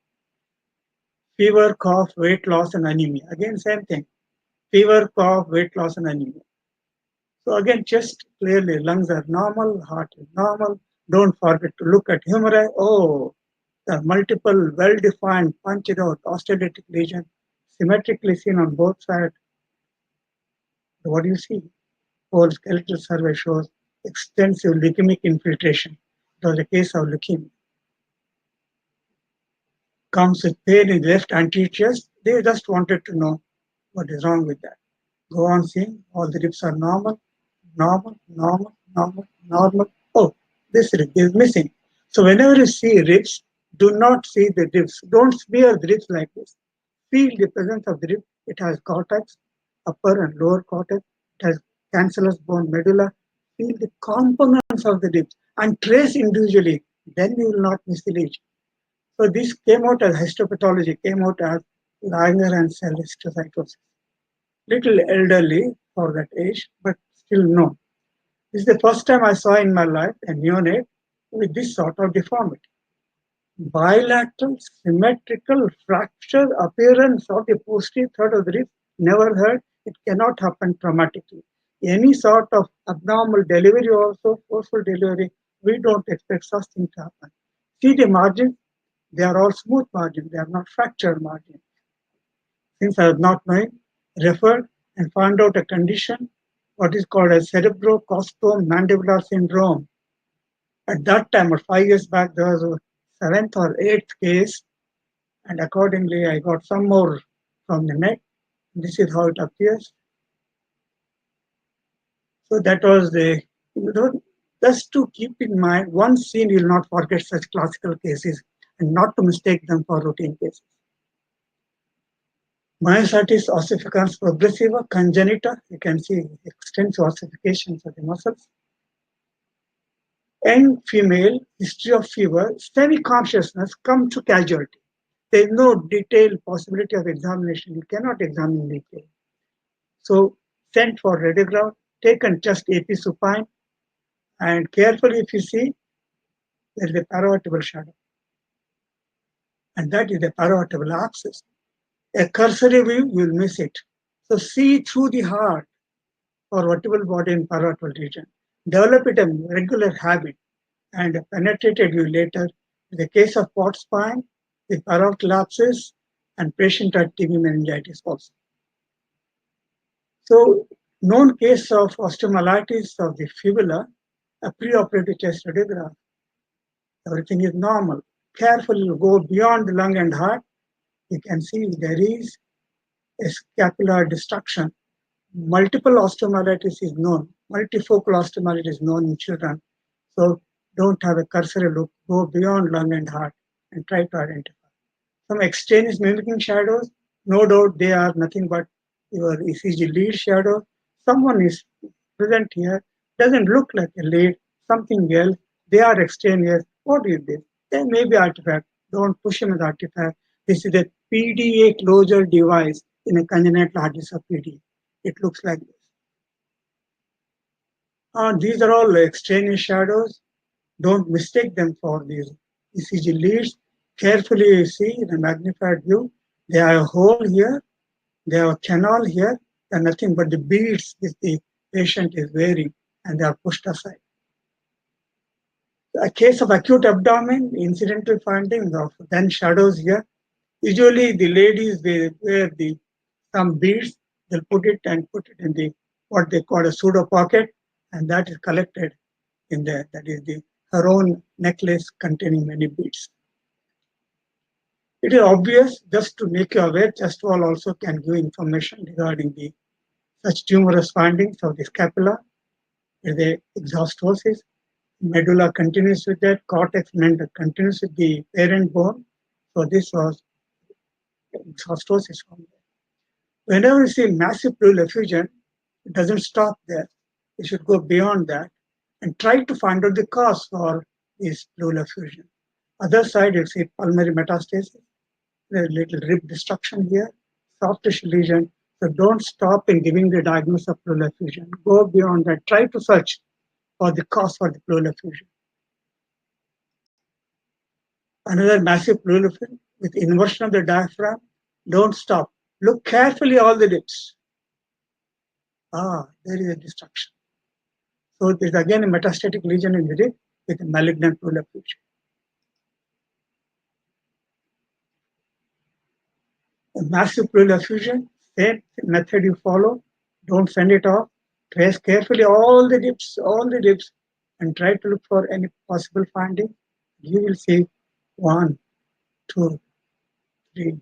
fever, cough, weight loss, and anemia. Again, same thing. Fever, cough, weight loss, and anemia. So again, chest clearly, lungs are normal, heart is normal. Don't forget to look at humeri. Oh, there are multiple well-defined punched out osteolytic lesion, symmetrically seen on both sides. What do you see? Whole skeletal survey shows extensive leukemic infiltration. It was a case of leukemia. Comes with pain in the left anterior chest. They just wanted to know what is wrong with that. Go on seeing all the ribs are normal, normal, normal, normal, normal. Oh, this rib is missing. So whenever you see ribs, do not see the ribs. Don't smear the ribs like this. Feel the presence of the rib. It has cortex, upper and lower cortex. It has cancellous bone medulla. Feel the components of the ribs and trace individually. Then you will not miss the lesion. So this came out as histopathology, came out as Langer and cell histiocytosis. Little elderly for that age, but still no. This is the first time I saw in my life a neonate with this sort of deformity. Bilateral, symmetrical fracture appearance of the posterior third of the rib, never heard. It cannot happen traumatically. Any sort of abnormal delivery also, forceful delivery, we don't expect such things to happen. See the margins, they are all smooth margins, they are not fractured margins. Since I was not knowing, referred and found out a condition, what is called a cerebrocostomandibular syndrome. At that time, or 5 years back, there was a seventh or eighth case, and accordingly, I got some more from the net. This is how it appears. So that was the, just to keep in mind, one scene you will not forget such classical cases and not to mistake them for routine cases. Myositis ossificans progressiva congenita, you can see extensive ossifications of the muscles. Young female, history of fever, semi-consciousness, come to casualty. There is no detailed possibility of examination. You cannot examine detail. So sent for radiograph, taken just AP supine, and carefully if you see, there is a paravertebral shadow. And that is the paravertebral axis. A cursory view, you will miss it. So see through the heart for vertebral body in paravertebral region. Develop it a regular habit and a penetrated view later. In the case of pot spine, the paravertebral abscess and patient had TB meningitis also. So known case of osteomyelitis of the fibula, a preoperative chest radiograph. Everything is normal. Carefully go beyond the lung and heart. You can see there is a scapular destruction. Multiple osteomyelitis is known. Multifocal osteomyelitis is known in children. So don't have a cursory look. Go beyond lung and heart and try to identify. Some extraneous mimicking shadows, no doubt they are nothing but your ECG lead shadow. Someone is present here, doesn't look like a lead, something else. They are extraneous. What is this? There may be artifact. Don't push him with artifact. This is a PDA closure device in a congenital heart disease of PDA. It looks like this. These are all extraneous shadows. Don't mistake them for these ECG leads. Carefully see in a magnified view. They have a hole here. They have a canal here. They are nothing but the beads which the patient is wearing, and they are pushed aside. A case of acute abdomen, incidental findings of then shadows here. Usually the ladies, they wear some beads, they'll put it in the what they call a pseudo pocket, and that is collected in there. That is her own necklace containing many beads. It is obvious, just to make you aware, chest wall also can give information regarding such tumorous findings of the scapula. The exhaustosis, medulla continues with that, cortex continues with the parent bone. So this was exhaustosis from there. Whenever you see massive pleural effusion, it doesn't stop there. You should go beyond that and try to find out the cause for this pleural effusion. Other side, you see pulmonary metastasis. There's little rib destruction here, soft tissue lesion. So don't stop in giving the diagnosis of pleural effusion. Go beyond that. Try to search for the cause for the pleural effusion. Another massive pleural effusion with inversion of the diaphragm, Don't stop. Look carefully all the dips. There is a destruction. So there is again a metastatic lesion in the rib with a malignant pleural effusion. A massive pleural effusion, same method you follow. Don't send it off. Trace carefully all the dips, and try to look for any possible finding. You will see 1, 2, 3.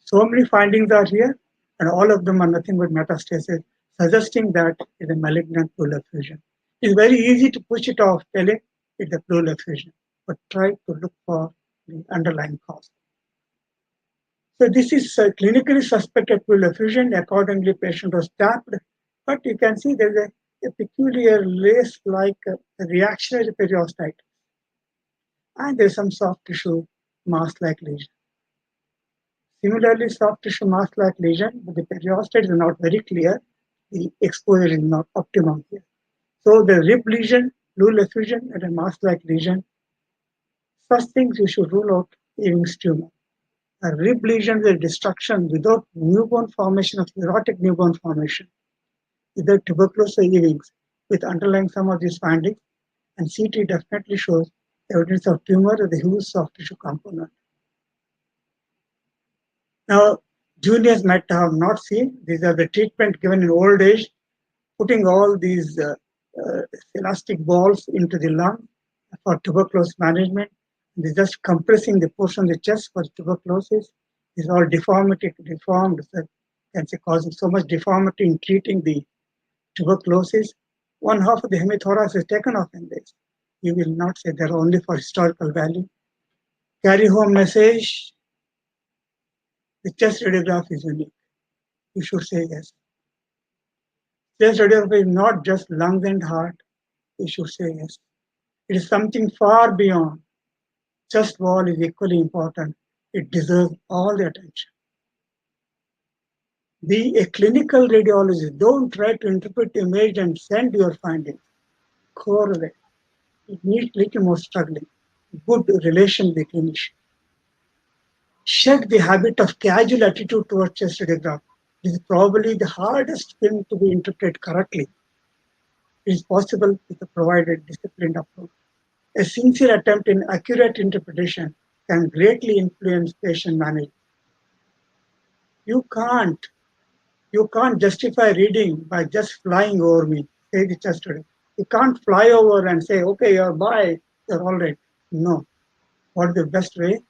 So many findings are here, and all of them are nothing but metastasis, suggesting that it's a malignant pleural effusion. It's very easy to push it off, telling it's a pleural effusion, but try to look for the underlying cause. So this is a clinically suspected pleural effusion. Accordingly, patient was tapped, but you can see there's a peculiar lace-like reactionary periostitis, and there's some soft tissue mass-like lesion. Similarly, soft tissue mass-like lesion, but the periostitis is not very clear. The exposure is not optimum here. So the rib lesion, pleural effusion, and a mass-like lesion, such things you should rule out Ewing's tumor. A rib lesion is a destruction without newborn formation of erotic newborn formation, either tuberculosis or Ewing's, with underlying some of these findings, and CT definitely shows evidence of tumor of the huge soft tissue component. Now, juniors might have not seen, these are the treatment given in old age, putting all these elastic balls into the lung for tuberculosis management. They're just compressing the portion of the chest for tuberculosis. Is all deformed, can say causing so much deformity in treating the tuberculosis. One half of the hemithorax is taken off in this. You will not say they're only for historical value. Carry home message. The chest radiograph is unique. You should say yes. Chest radiograph is not just lungs and heart. You should say yes. It is something far beyond. Chest wall is equally important. It deserves all the attention. Be a clinical radiologist. Don't try to interpret the image and send your findings. Correlate. It needs little more struggling. Good relation with the clinician. Shed the habit of casual attitude towards chest radiograph. It is probably the hardest thing to be interpreted correctly. It is possible with a provided disciplined approach. A sincere attempt in accurate interpretation can greatly influence patient management. You can't justify reading by just flying over me, say the chest radiograph. You can't fly over and say, okay, you're by, you're all right. No. What is the best way?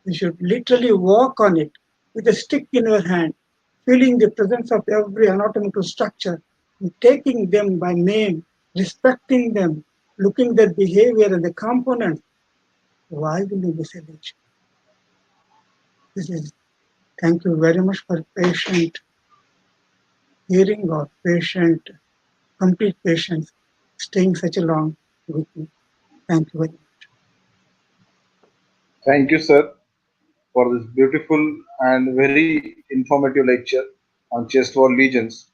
You should literally walk on it with a stick in your hand, feeling the presence of every anatomical structure, taking them by name, respecting them, looking at their behavior and the components. Why will you miss a lesion? Thank you very much for patient hearing or complete patience, staying such a long with me. Thank you very much. Thank you, sir, for this beautiful and very informative lecture on chest wall lesions.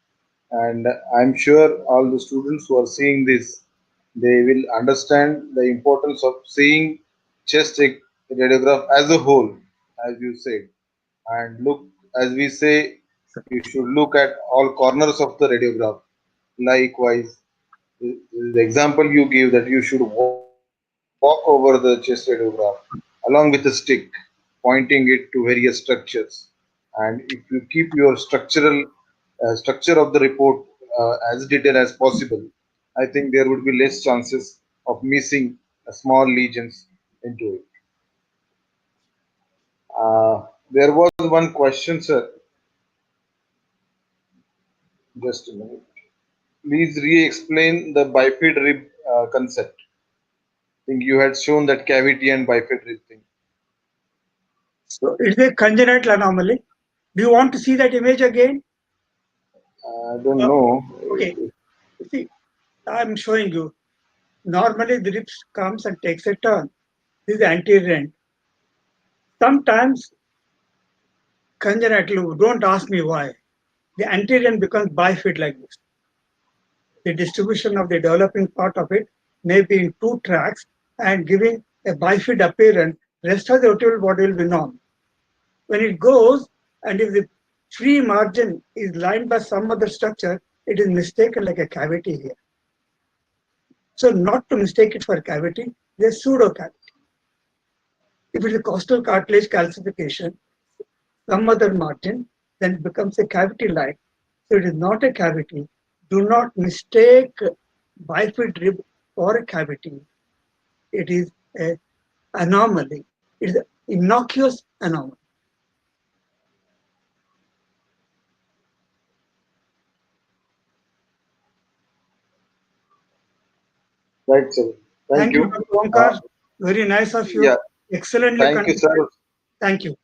And I'm sure all the students who are seeing this, they will understand the importance of seeing chest radiograph as a whole, as you said. And look, as we say, you should look at all corners of the radiograph. Likewise, the example you give that you should walk over the chest radiograph along with a stick, pointing it to various structures. And if you keep your structure of the report as detailed as possible, I think there would be less chances of missing small lesions into it. There was one question, sir. Just a minute. Please re-explain the bifid rib concept. I think you had shown that cavity and bifid rib thing. So it's a congenital anomaly. Do you want to see that image again? I don't know. Okay. See, I'm showing you. Normally, the ribs comes and takes a turn. This is the anterior end. Sometimes congenital, don't ask me why. The anterior end becomes bifid like this. The distribution of the developing part of it may be in two tracks and giving a bifid appearance. Rest of the vertebral body will be normal. When it goes, and if the free margin is lined by some other structure, it is mistaken like a cavity here. So not to mistake it for a cavity, there's pseudo cavity. If it is a costal cartilage calcification, some other margin, then it becomes a cavity-like. So it is not a cavity. Do not mistake bifid rib for a cavity. It is an anomaly. It is an innocuous anomaly. Right, sir. Thank You, you. Dr. Omkar. Very nice of you. Yeah, Excellently thank you, sir. conducted. Thank you.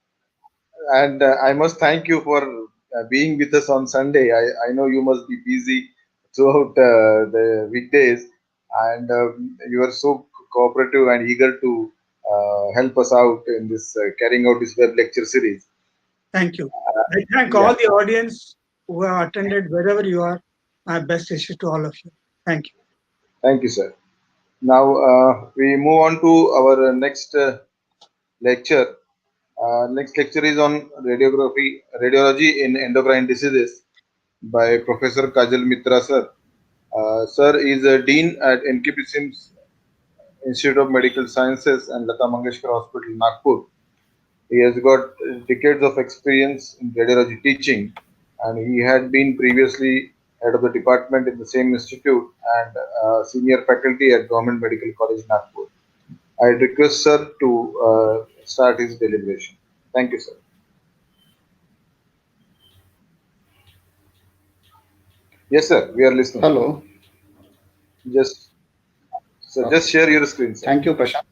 And I must thank you for being with us on Sunday. I know you must be busy throughout the weekdays, and you are so cooperative and eager to help us out in this carrying out this web lecture series. Thank you. I thank Yeah, all the audience who have attended wherever you are. My best wishes to all of you. Thank you. thank you, sir. Now we move on to our next lecture. Next lecture is on radiology in endocrine diseases by Professor Kajal Mitra, sir. Sir is a dean at NKP Sims Institute of Medical Sciences and Lata Mangeshkar Hospital, Nagpur. He has got decades of experience in radiology teaching, and he had been previously head of the department in the same institute and senior faculty at Government Medical College, Nagpur. I request sir to start his deliberation. Thank you, sir. Yes, sir. We are listening. Hello. Just so just share your screen, sir. Thank you, Prashant.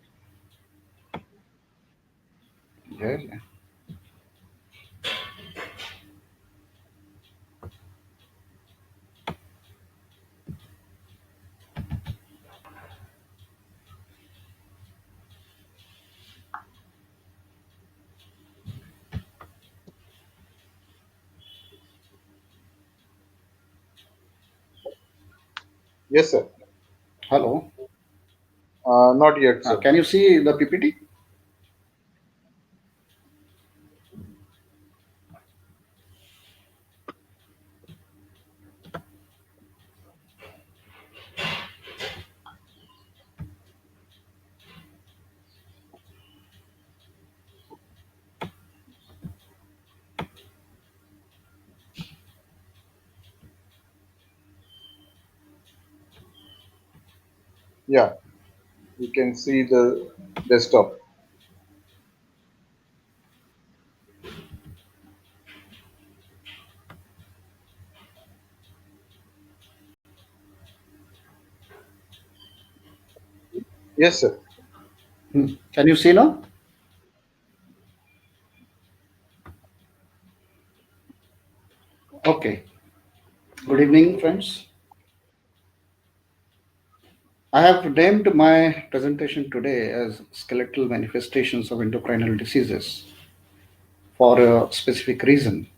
Yeah, yeah. Yes, sir. Hello. Not yet, sir. Can you see the PPT? Yeah, you can see the desktop. Yes, sir. Can you see now? Okay. Good evening, friends. I have named my presentation today as skeletal manifestations of endocrinal diseases for a specific reason.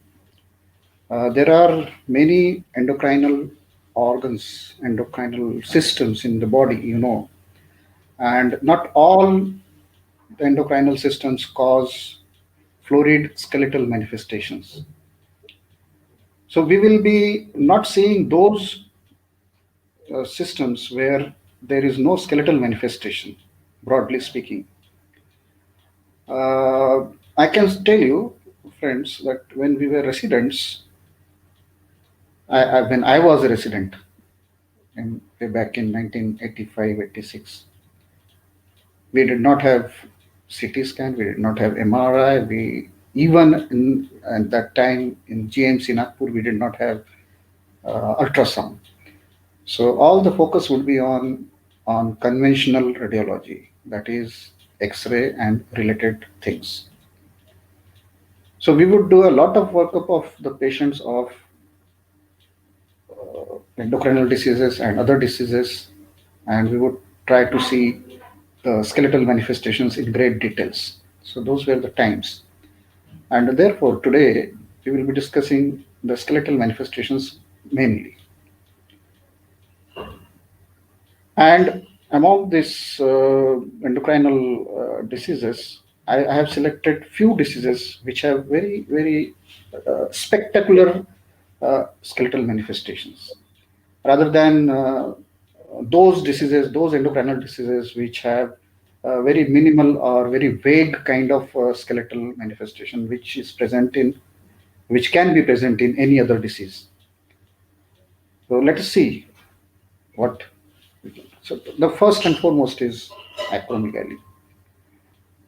There are many endocrinal organs, endocrinal systems in the body, and not all the endocrinal systems cause florid skeletal manifestations. So we will be not seeing those systems where there is no skeletal manifestation, broadly speaking. I can tell you, friends, that when we were residents, when I was a resident way back in 1985, 86, we did not have CT scan, we did not have MRI, we even at that time in GMC Nagpur, we did not have ultrasound. So all the focus would be on conventional radiology, that is X-ray and related things. So we would do a lot of workup of the patients of endocrinal diseases and other diseases, and we would try to see the skeletal manifestations in great details. So those were the times. And therefore, today we will be discussing the skeletal manifestations mainly. And among these endocrinal diseases, I have selected few diseases which have very spectacular skeletal manifestations, rather than those diseases, those endocrinal diseases which have very minimal or very vague kind of skeletal manifestation, which can be present in any other disease. So let us see what. So the first and foremost is acromegaly.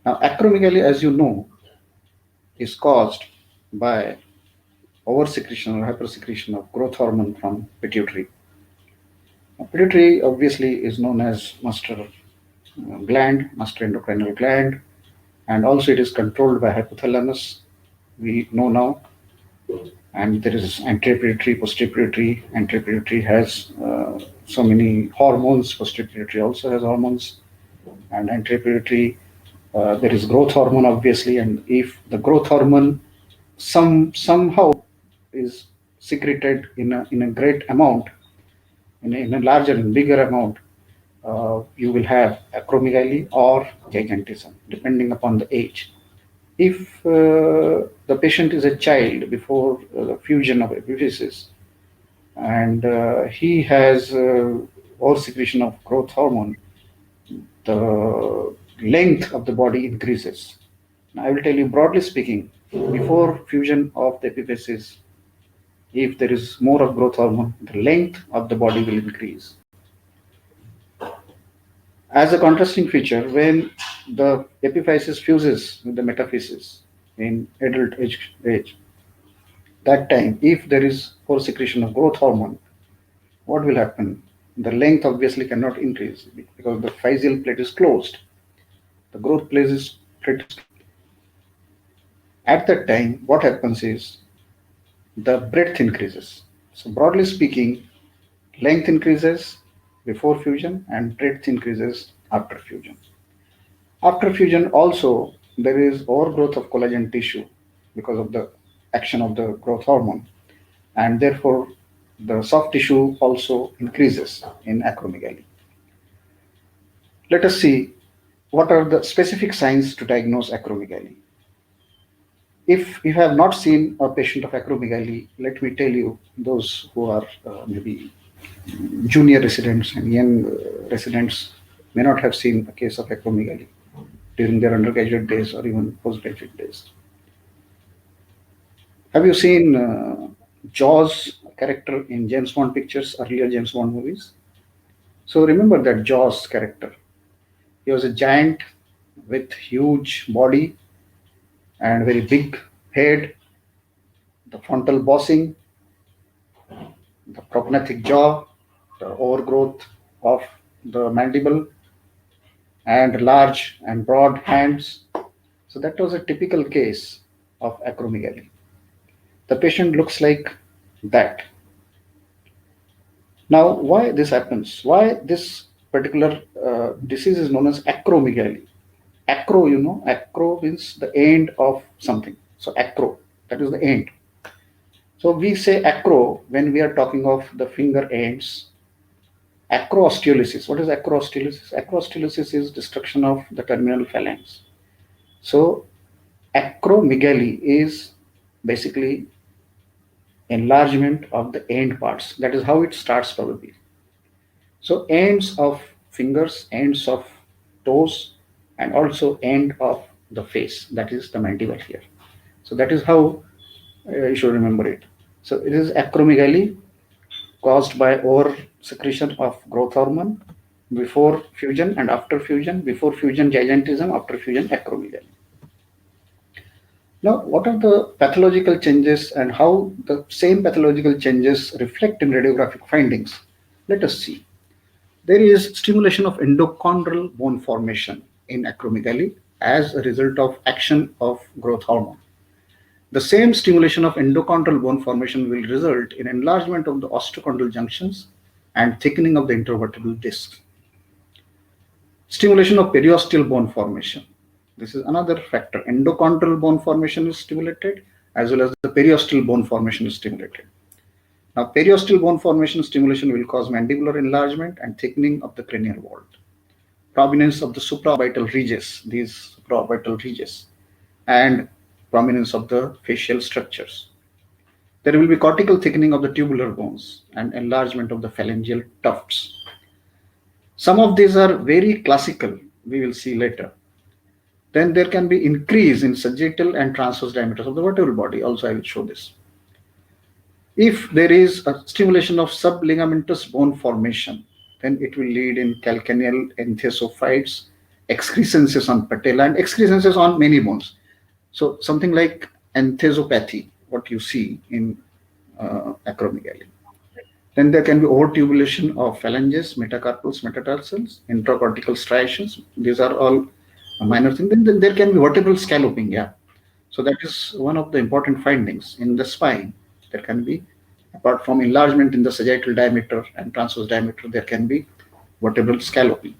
Now, acromegaly, as you know, is caused by oversecretion or hypersecretion of growth hormone from pituitary. Now, pituitary obviously is known as master gland, master endocrinal gland, and also it is controlled by hypothalamus. We know now, and there is anterior pituitary, posterior pituitary. Anterior pituitary has so many hormones. Posterior pituitary also has hormones, and anterior pituitary there is growth hormone obviously, and if the growth hormone somehow is secreted in a great amount, in a larger and bigger amount, you will have acromegaly or gigantism, depending upon the age. If the patient is a child before the fusion of epiphysis, and he has oversecretion of growth hormone, the length of the body increases. Now, I will tell you broadly speaking, before fusion of the epiphysis, if there is more of growth hormone, the length of the body will increase. As a contrasting feature, when the epiphysis fuses with the metaphysis in adult age, that time, if there is oversecretion of growth hormone, what will happen? The length obviously cannot increase because the physeal plate is closed. The growth plate is at that time, what happens is the breadth increases. So broadly speaking, length increases before fusion and breadth increases after fusion. After fusion also, there is overgrowth of collagen tissue because of the action of the growth hormone, and therefore the soft tissue also increases in acromegaly. Let us see what are the specific signs to diagnose acromegaly. If you have not seen a patient of acromegaly, let me tell you, those who are maybe junior residents and young residents may not have seen a case of acromegaly during their undergraduate days or even postgraduate days. Have you seen Jaws character in James Bond pictures, earlier James Bond movies? So remember that Jaws character. He was a giant with huge body and very big head, the frontal bossing, the prognathic jaw, the overgrowth of the mandible, and large and broad hands. So that was a typical case of acromegaly. The patient looks like that. Now, why this happens? Why this particular disease is known as acromegaly? Acro, acro means the end of something. So acro, that is the end. So we say acro when we are talking of the finger ends. Acrosteolysis. What is acrosteolysis? Acrosteolysis is destruction of the terminal phalanx. So acromegaly is basically enlargement of the end parts. That is how it starts probably. So ends of fingers, ends of toes, and also end of the face. That is the mandible here. So that is how you should remember it. So it is acromegaly caused by over secretion of growth hormone before fusion and after fusion. Before fusion gigantism, after fusion acromegaly. Now, what are the pathological changes and how the same pathological changes reflect in radiographic findings? Let us see. There is stimulation of endochondral bone formation in acromegaly as a result of action of growth hormone. The same stimulation of endochondral bone formation will result in enlargement of the osteochondral junctions and thickening of the intervertebral discs. Stimulation of periosteal bone formation. This is another factor. Endochondral bone formation is stimulated as well as the periosteal bone formation is stimulated. Now, periosteal bone formation stimulation will cause mandibular enlargement and thickening of the cranial vault. prominence of the supraorbital ridges, these supraorbital ridges, and prominence of the facial structures. There will be cortical thickening of the tubular bones and enlargement of the phalangeal tufts. Some of these are very classical, we will see later. Then there can be increase in sagittal and transverse diameters of the vertebral body. Also, I will show this. If there is a stimulation of subligamentous bone formation, then it will lead in calcaneal enthesophytes, excrescences on patella, and excrescences on many bones. So something like enthesopathy, what you see in acromegaly. Then there can be overtubulation of phalanges, metacarpals, metatarsals, intracortical striations. These are all minor things. Then there can be vertebral scalloping. Yeah. So that is one of the important findings in the spine. There can be, apart from enlargement in the sagittal diameter and transverse diameter, there can be vertebral scalloping.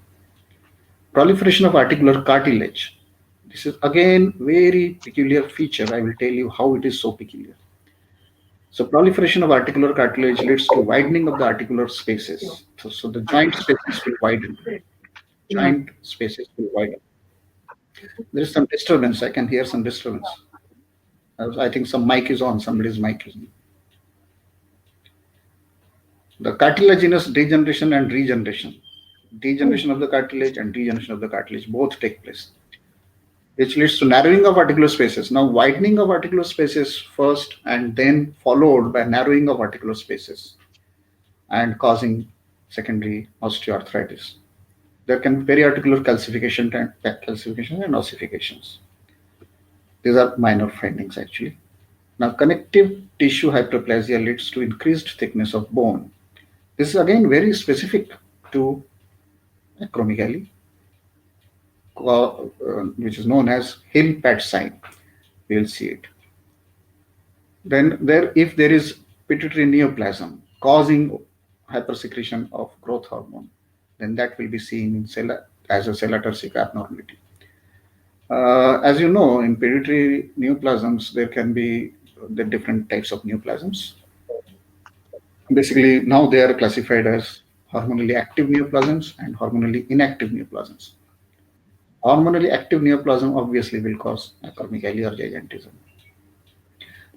Proliferation of articular cartilage. This is again very peculiar feature. I will tell you how it is so peculiar. So proliferation of articular cartilage leads to widening of the articular spaces. So the joint spaces will widen. Joint spaces will widen. There is some disturbance. I can hear some disturbance. I think some mic is on. Somebody's mic is on. The cartilaginous degeneration and regeneration. Degeneration of the cartilage and regeneration of the cartilage both take place, which leads to narrowing of articular spaces. Now, widening of articular spaces first and then followed by narrowing of articular spaces and causing secondary osteoarthritis. There can be periarticular calcification and ossifications. These are minor findings actually. Now, connective tissue hyperplasia leads to increased thickness of bone. This is again very specific to acromegaly, which is known as hill pad sign. We will see it. Then if there is pituitary neoplasm causing hypersecretion of growth hormone, then that will be seen in as a Sella-Turcica abnormality. As you know, in pituitary neoplasms, there can be the different types of neoplasms. Basically, now they are classified as hormonally active neoplasms and hormonally inactive neoplasms. Hormonally active neoplasm obviously will cause acromegaly or gigantism.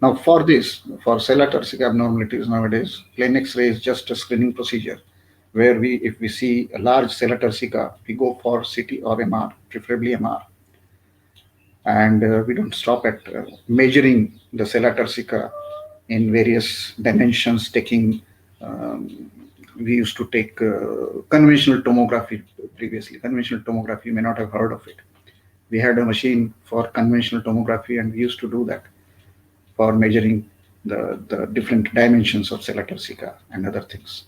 Now, for Sella-Turcica abnormalities nowadays, plain X-ray is just a screening procedure where if we see a large Sella-Turcica, we go for CT or MR, preferably MR. And we don't stop at measuring the Sella-Turcica in various dimensions, we used to take conventional tomography previously. Conventional tomography, you may not have heard of it. We had a machine for conventional tomography and we used to do that for measuring the different dimensions of Sella-Turcica and other things.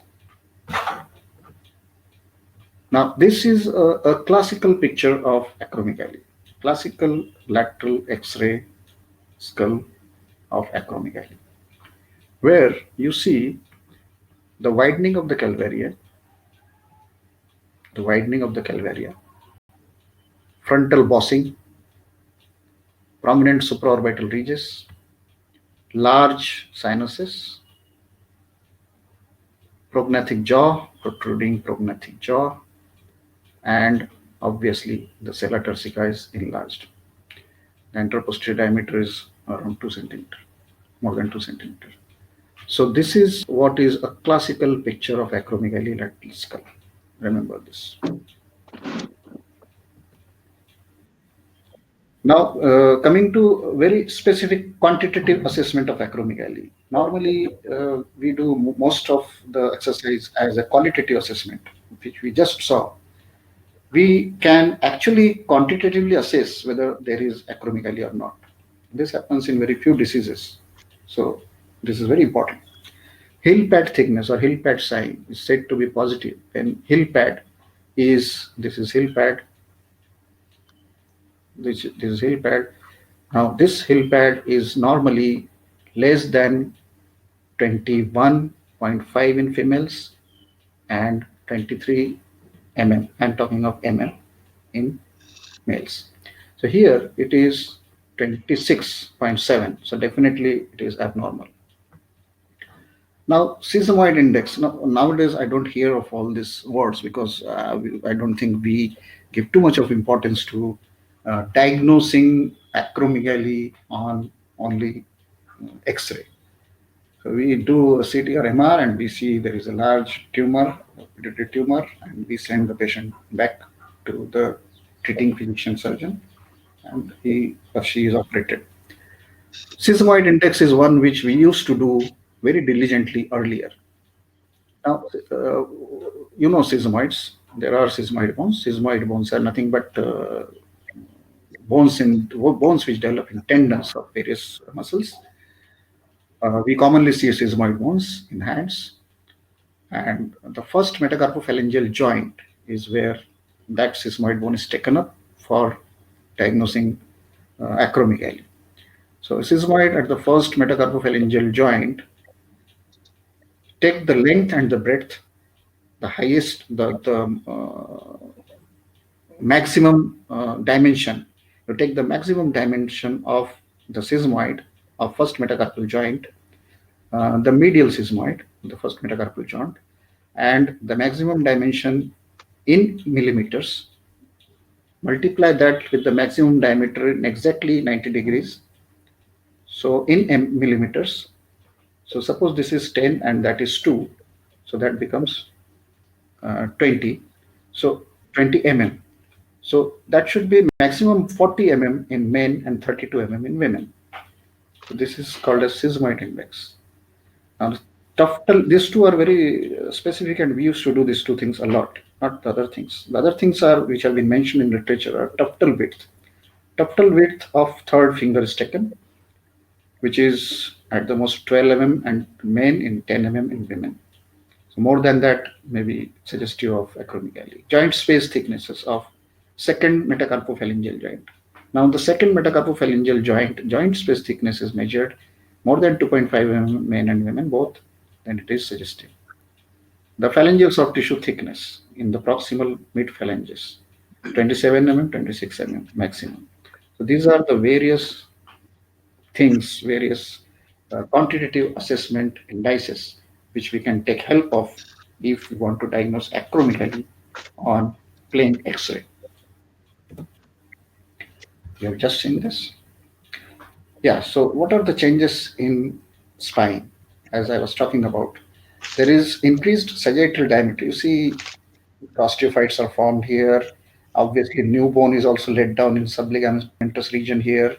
Now, this is a classical picture of acromegaly. Classical lateral X-ray skull of acromegaly, where you see the widening of the calvaria, frontal bossing, prominent supraorbital ridges, large sinuses, prognathic jaw, protruding prognathic jaw, and obviously the Sella-Turcica is enlarged. The anteroposterior diameter is around 2 centimeters, more than 2 centimeters. So this is what is a classical picture of acromegaly lateral skull. Remember this. Now, coming to very specific quantitative assessment of acromegaly. Normally, we do most of the exercise as a qualitative assessment, which we just saw. We can actually quantitatively assess whether there is acromegaly or not. This happens in very few diseases. So this is very important. Hill pad thickness or hill pad sign is said to be positive. Then hill pad this is hill pad. This is hill pad. Now this hill pad is normally less than 21.5 in females and 23 mm. I'm talking of mm in males. So here it is 26.7. So definitely it is abnormal. Now, sesamoid index. Nowadays, I don't hear of all these words because I don't think we give too much of importance to diagnosing acromegaly on only X-ray. So we do a CT or MR and we see there is a large tumor, pituitary tumor, and we send the patient back to the treating physician surgeon, and he or she is operated. Sesamoid index is one which we used to do very diligently earlier. Now, sesamoids. There are sesamoid bones. Sesamoid bones are nothing but bones which develop in tendons of various muscles. We commonly see sesamoid bones in hands, and the first metacarpophalangeal joint is where that sesamoid bone is taken up for diagnosing acromegaly. So, sesamoid at the first metacarpophalangeal joint take the length and the breadth, the highest, the maximum dimension. You take the maximum dimension of the sesamoid of first metacarpal joint, the medial sesamoid, the first metacarpal joint, and the maximum dimension in millimeters. Multiply that with the maximum diameter in exactly 90 degrees. So in millimeters. So suppose this is 10 and that is 2. So that becomes 20. So 20 mm. So that should be maximum 40 mm in men and 32 mm in women. So this is called as sesamoid index. Now, tuftal, these two are very specific, and we used to do these two things a lot, not the other things. The other things are, which have been mentioned in literature, are tuftal width. Tuftal width of third finger is taken, which is at the most 12 mm in men and 10 mm in women. So more than that may be suggestive of acromegaly. Joint space thicknesses of second metacarpophalangeal joint. Now the second metacarpophalangeal joint space thickness is measured more than 2.5 mm men and women both, then it is suggestive. The phalangeal soft tissue thickness in the proximal mid phalanges, 27 mm, 26 mm maximum. So these are the various things, various quantitative assessment indices which we can take help of if we want to diagnose acromegaly on plain X-ray. You have just seen this. Yeah, so what are the changes in spine? As I was talking about, there is increased sagittal diameter. You see, osteophytes are formed here. Obviously, new bone is also let down in subligamentous region here,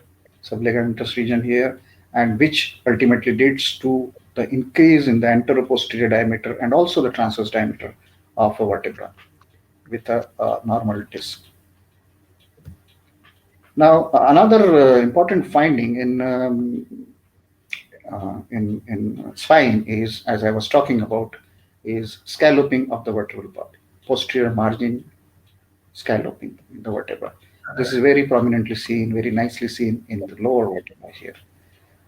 and which ultimately leads to the increase in the anteroposterior diameter and also the transverse diameter of a vertebra with a normal disc. Now, another important finding in spine is, as I was talking about, is scalloping of the vertebral body, posterior margin scalloping in the vertebra. This is very prominently seen, very nicely seen in the lower vertebra here.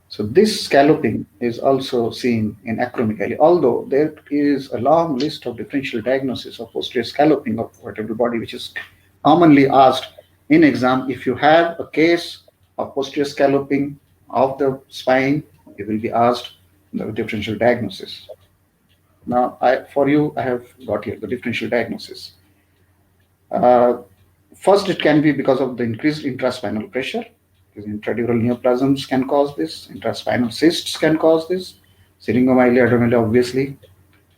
So this scalloping is also seen in acromegaly, although there is a long list of differential diagnoses of posterior scalloping of vertebral body, which is commonly asked in exam. If you have a case of posterior scalloping of the spine, you will be asked the differential diagnosis. Now, I have got here the differential diagnosis. First, it can be because of the increased intraspinal pressure. Intradural neoplasms can cause this. Intraspinal cysts can cause this. Syringomyelia, obviously,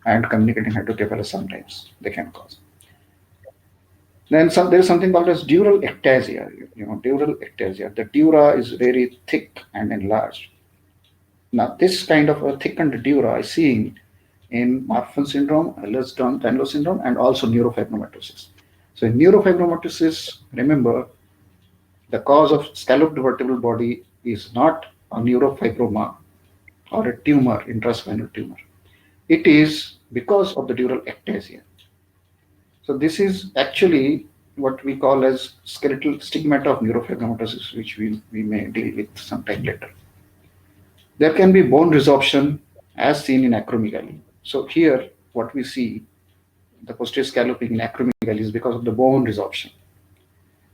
and communicating hydrocephalus sometimes they can cause. Then there is something called as dural ectasia. Dural ectasia. The dura is very thick and enlarged. Now, this kind of a thickened dura is seen in Marfan syndrome, Ehlers-Danlos syndrome, and also neurofibromatosis. So in neurofibromatosis, remember, the cause of scalloped vertebral body is not a neurofibroma or a tumor, intraspinal tumor. It is because of the dural ectasia. So this is actually what we call as skeletal stigmata of neurofibromatosis, which we may deal with sometime later. There can be bone resorption as seen in acromegaly. So here, what we see, the posterior scalloping in acromegaly is because of the bone resorption.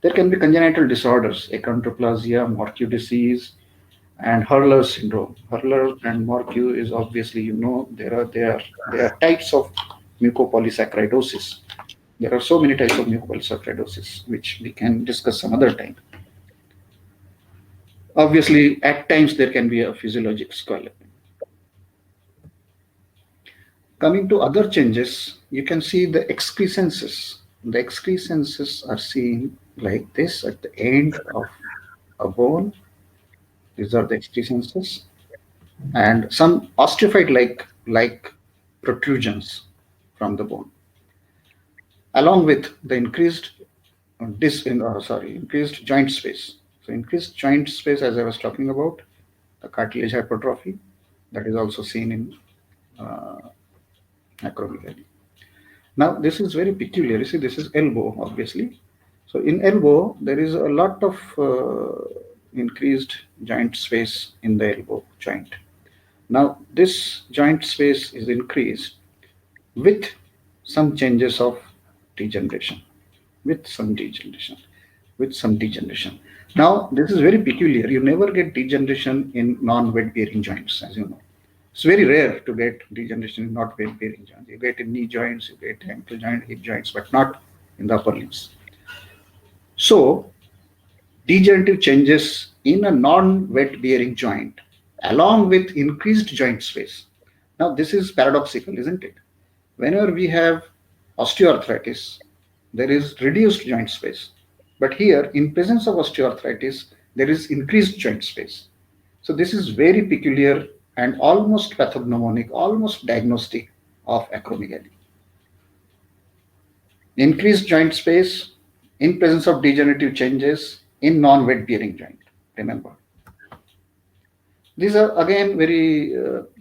There can be congenital disorders, achondroplasia, Morquio disease, and Hurler syndrome. Hurler and Morque is obviously, there are types of mucopolysaccharidosis. There are so many types of mucopolysaccharidosis, which we can discuss some other time. Obviously, at times there can be a physiologic squalor. Coming to other changes, you can see the excrescences. The excrescences are seen like this at the end of a bone. These are the excrescences, and some osteophyte-like protrusions from the bone, along with the increased joint space. So increased joint space, as I was talking about, the cartilage hypertrophy, that is also seen in uh, acromegaly. Now, this is very peculiar. You see, this is elbow, obviously. So in elbow, there is a lot of increased joint space in the elbow joint. Now, this joint space is increased with some changes of degeneration, with some degeneration, with some degeneration. Now, this is very peculiar. You never get degeneration in non-weight bearing joints, as you know. It's very rare to get degeneration in not weight bearing joints. You get in knee joints, you get ankle joint, hip joints, but not in the upper limbs. So, degenerative changes in a non-weight bearing joint along with increased joint space. Now, this is paradoxical, isn't it? Whenever we have osteoarthritis, there is reduced joint space. But here, in presence of osteoarthritis, there is increased joint space. So this is very peculiar and almost pathognomonic, almost diagnostic of acromegaly. Increased joint space in presence of degenerative changes in non-weight bearing joint. Remember, these are again very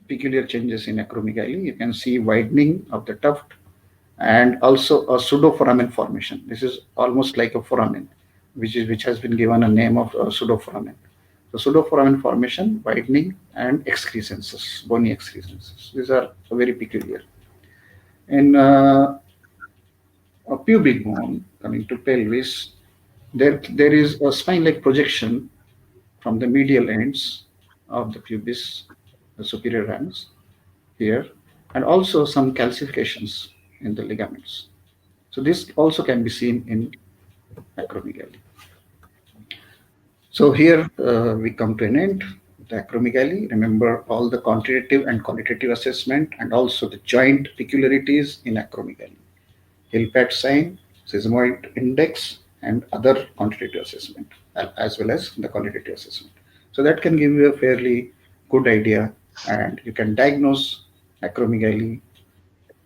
peculiar changes in acromegaly. You can see widening of the tuft and also a pseudoforamen formation. This is almost like a foramen, which has been given a name of pseudoforamen. So pseudoforamen formation, widening, and excrescences, bony excrescences. These are very peculiar. In a pubic bone, coming to pelvis, there is a spine-like projection from the medial ends of the pubis, the superior rams here, and also some calcifications in the ligaments. So this also can be seen in acromegaly. So here we come to an end. The acromegaly, remember all the quantitative and qualitative assessment and also the joint peculiarities in acromegaly. Hill-Pat sign, sesamoid index, and other quantitative assessment, as well as the qualitative assessment. So that can give you a fairly good idea, and you can diagnose acromegaly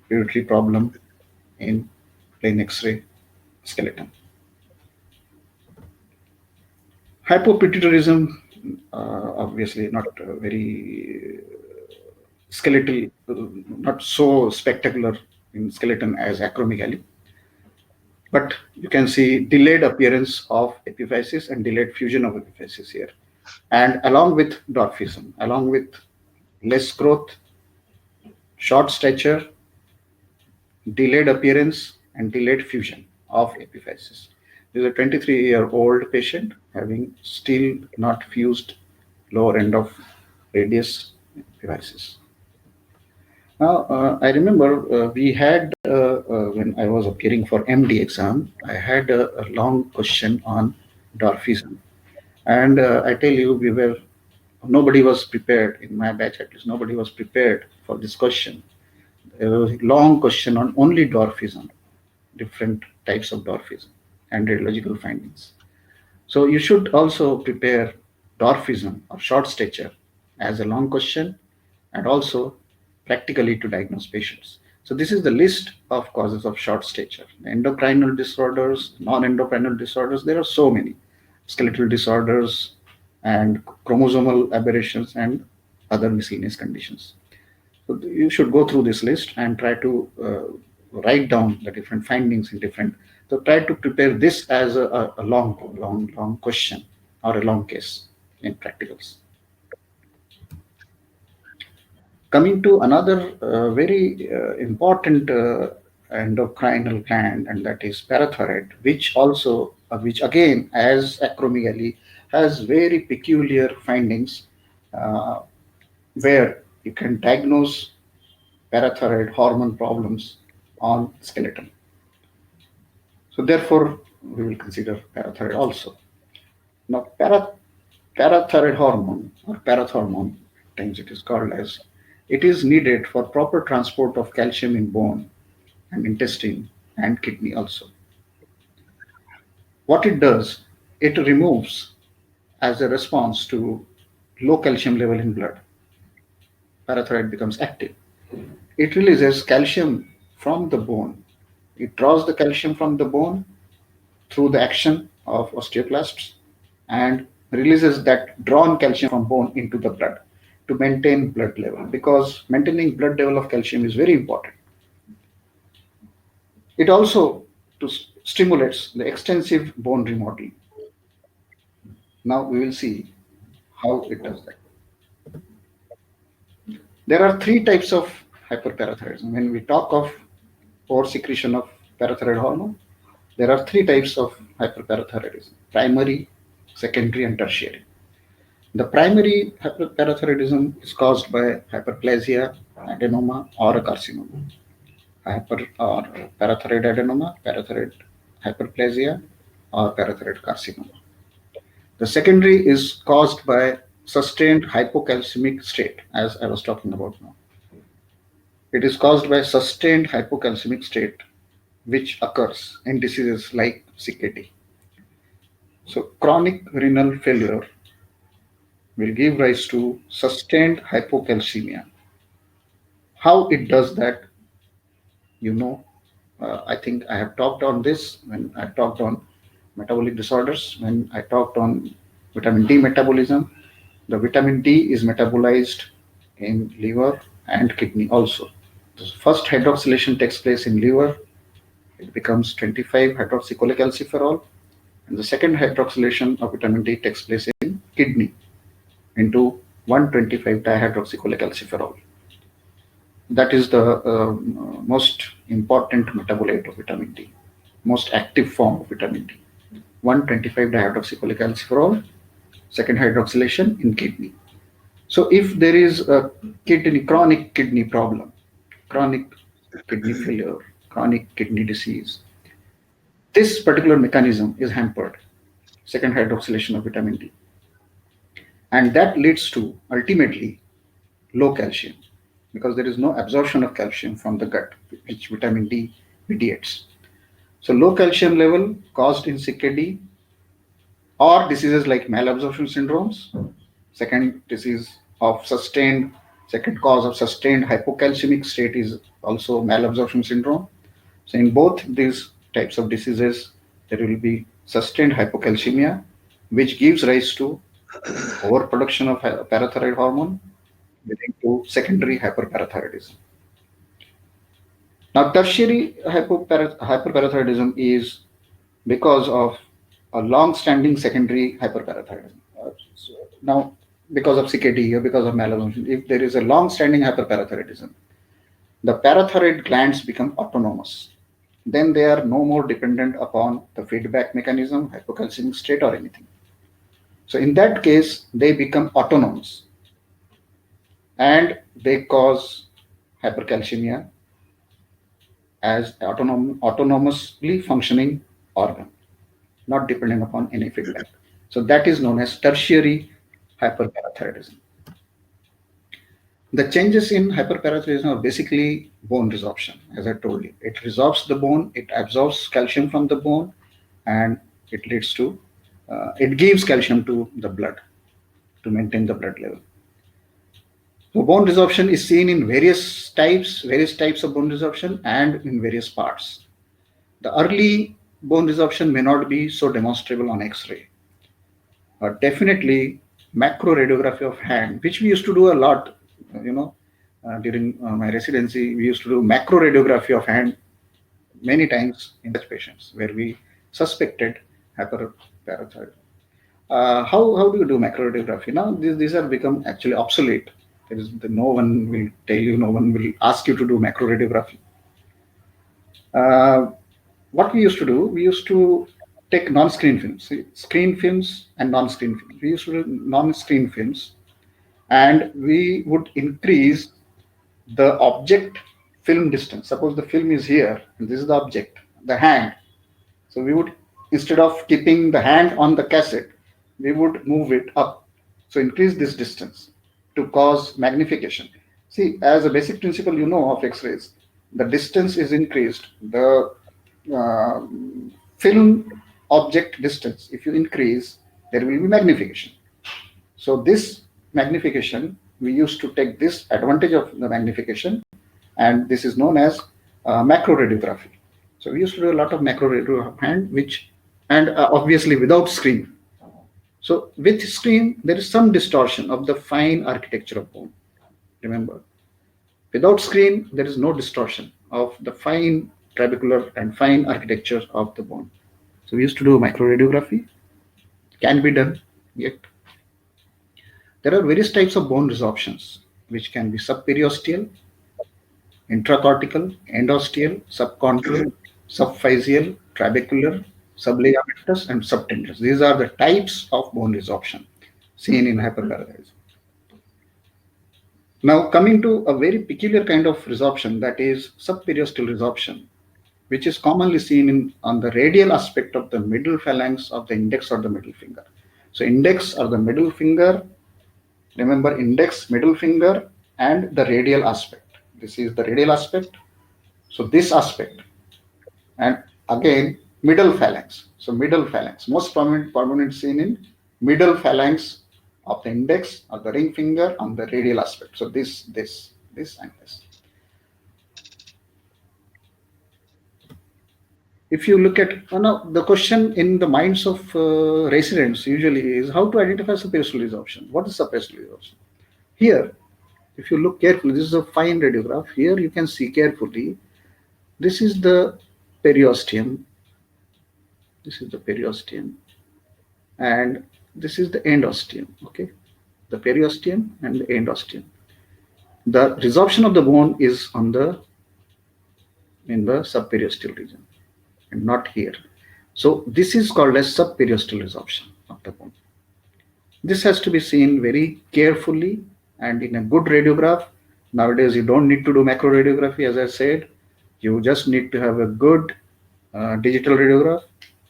pituitary problem in plain X-ray skeleton. Hypopituitarism, obviously not very skeletal, not so spectacular in skeleton as acromegaly, but you can see delayed appearance of epiphysis and delayed fusion of epiphysis here, and along with dwarfism, along with less growth, short stature, delayed appearance, and delayed fusion of epiphysis. This is a 23-year-old patient having still not fused lower end of radius epiphysis. Now, I remember we had, when I was appearing for MD exam, I had a long question on dwarfism. And I tell you, nobody was prepared, in my batch at least, nobody was prepared for this question. There was a long question on only dwarfism, different types of dwarfism and radiological findings. So you should also prepare dwarfism or short stature as a long question and also practically to diagnose patients. So this is the list of causes of short stature. The endocrinal disorders, non-endocrinal disorders, there are so many. Skeletal disorders and chromosomal aberrations and other miscellaneous conditions. So you should go through this list and try to write down the different findings in different. So try to prepare this as a long question or a long case in practicals. Coming to another very important endocrinal gland, and that is parathyroid, which again, as acromegaly, has very peculiar findings uh, where you can diagnose parathyroid hormone problems on skeleton. So therefore, we will consider parathyroid also. Now, parathyroid hormone or parathormone, at times it is called as, it is needed for proper transport of calcium in bone and intestine and kidney also. What it does, it removes as a response to low calcium level in blood. Parathyroid becomes active. It releases calcium from the bone. It draws the calcium from the bone through the action of osteoclasts and releases that drawn calcium from bone into the blood to maintain blood level, because maintaining blood level of calcium is very important. It also stimulates the extensive bone remodeling. Now we will see how it does that. There are three types of hyperparathyroidism. When we talk of over secretion of parathyroid hormone, there are three types of hyperparathyroidism: primary, secondary, and tertiary. The primary hyperparathyroidism is caused by hyperplasia, adenoma, or a carcinoma. Hyper or parathyroid adenoma, parathyroid hyperplasia, or parathyroid carcinoma. The secondary is caused by sustained hypocalcemic state, as I was talking about now. It is caused by sustained hypocalcemic state which occurs in diseases like CKD. So chronic renal failure will give rise to sustained hypocalcemia. How it does that, you know, I think I have talked on this when I talked on metabolic disorders, when I talked on vitamin D metabolism. The vitamin D is metabolized in liver and kidney also. The first hydroxylation takes place in liver. It becomes 25 hydroxycholecalciferol, and the second hydroxylation of vitamin D takes place in kidney into 125 dihydroxycholecalciferol. That is the most important metabolite of vitamin D, most active form of vitamin D. 125 dihydroxycholecalciferol, second hydroxylation in kidney. So if there is a chronic kidney problem, chronic kidney failure, chronic kidney disease, this particular mechanism is hampered, second hydroxylation of vitamin D. And that leads to ultimately low calcium, because there is no absorption of calcium from the gut, which vitamin D mediates. So low calcium level caused in CKD or diseases like malabsorption syndromes. Second disease of sustained, second cause of sustained hypocalcemic state is also malabsorption syndrome. So in both these types of diseases, there will be sustained hypocalcemia, which gives rise to overproduction of parathyroid hormone, leading to secondary hyperparathyroidism. Now, tertiary hyperparathyroidism is because of a long-standing secondary hyperparathyroidism. Now, because of CKD or because of malabsorption, if there is a long-standing hyperparathyroidism, the parathyroid glands become autonomous. Then they are no more dependent upon the feedback mechanism, hypocalcemic state, or anything. So in that case, they become autonomous and they cause hypercalcemia as autonomously functioning organ, not dependent upon any feedback. So that is known as tertiary hyperparathyroidism. The changes in hyperparathyroidism are basically bone resorption, as I told you. It resorbs the bone, it absorbs calcium from the bone, and it leads to, it gives calcium to the blood to maintain the blood level. So bone resorption is seen in various types of bone resorption and in various parts. The early bone resorption may not be so demonstrable on X-ray. Definitely macro radiography of hand, which we used to do a lot, during my residency, we used to do macro radiography of hand many times in such patients where we suspected hyperparathyroidism. How do you do macro radiography? Now these have become actually obsolete. No one will tell you, no one will ask you to do macro radiography. What we used to do, we used to take non-screen films, screen films and non-screen films. We used to do non-screen films and we would increase the object film distance. Suppose the film is here, and this is the object, the hand. So we would, instead of keeping the hand on the cassette, we would move it up. So increase this distance to cause magnification. See, as a basic principle, of X-rays, the distance is increased. The uh, film object distance, if you increase, there will be magnification. So this magnification, we used to take this advantage of the magnification, and this is known as macro radiography. So we used to do a lot of macro radiography of hand, and obviously without screen. So with screen, there is some distortion of the fine architecture of bone. Remember, without screen, there is no distortion of the fine trabecular and fine architecture of the bone. So we used to do macroradiography, can be done, yet there are various types of bone resorptions, which can be subperiosteal, intracortical, endosteal, subchondral, subphyseal, trabecular, subligamentous, and subtendinous. These are the types of bone resorption seen in hyperparathyroidism. Now, coming to a very peculiar kind of resorption, that is subperiosteal resorption, which is commonly seen on the radial aspect of the middle phalanx of the index or the middle finger. So index or the middle finger, remember index, middle finger, and the radial aspect. This is the radial aspect. So this aspect, and again middle phalanx. So middle phalanx, most prominent seen in middle phalanx of the index or the ring finger on the radial aspect. So this, and this. If you look at the question in the minds of residents usually is how to identify subperiosteal resorption. What is subperiosteal resorption? Here, if you look carefully, this is a fine radiograph. Here you can see carefully. This is the periosteum. This is the periosteum, and this is the endosteum. Okay, the periosteum and the endosteum. The resorption of the bone is in the subperiosteal region, and not here. So this is called as subperiosteal resorption of the bone. This has to be seen very carefully and in a good radiograph. Nowadays, you don't need to do macro radiography, as I said. You just need to have a good digital radiograph,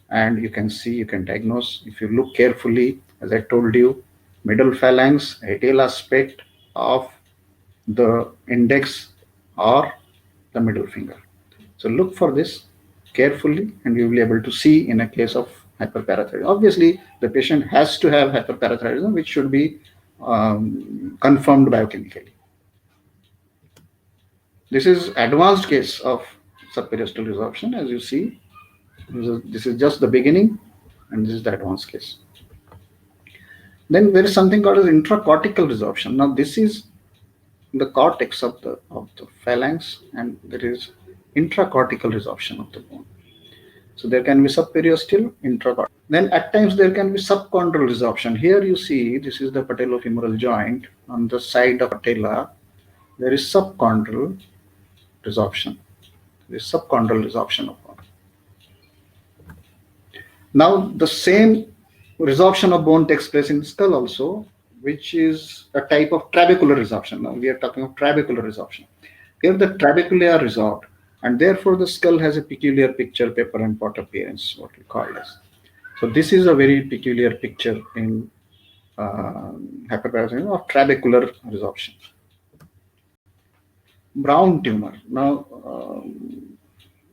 and you can see, you can diagnose. If you look carefully, as I told you, middle phalanx, radial aspect of the index or the middle finger. So look for this carefully, and you will be able to see in a case of hyperparathyroidism. Obviously, the patient has to have hyperparathyroidism, which should be confirmed biochemically. This is advanced case of subperiosteal resorption. As you see, this is just the beginning, and this is the advanced case. Then there is something called as intracortical resorption. Now this is the cortex of the phalanx, and there is intracortical resorption of the bone. So there can be subperiosteal, intracortical. Then at times there can be subchondral resorption. Here you see, this is the patellofemoral joint. On the side of patella, there is subchondral resorption. There is subchondral resorption of bone. Now the same resorption of bone takes place in skull also, which is a type of trabecular resorption. Now we are talking of trabecular resorption. Here the trabeculae are resorbed, and therefore the skull has a peculiar picture, paper and pot appearance, what we call as. So this is a very peculiar picture in hyperparathyroidism of trabecular resorption. Brown tumor. Now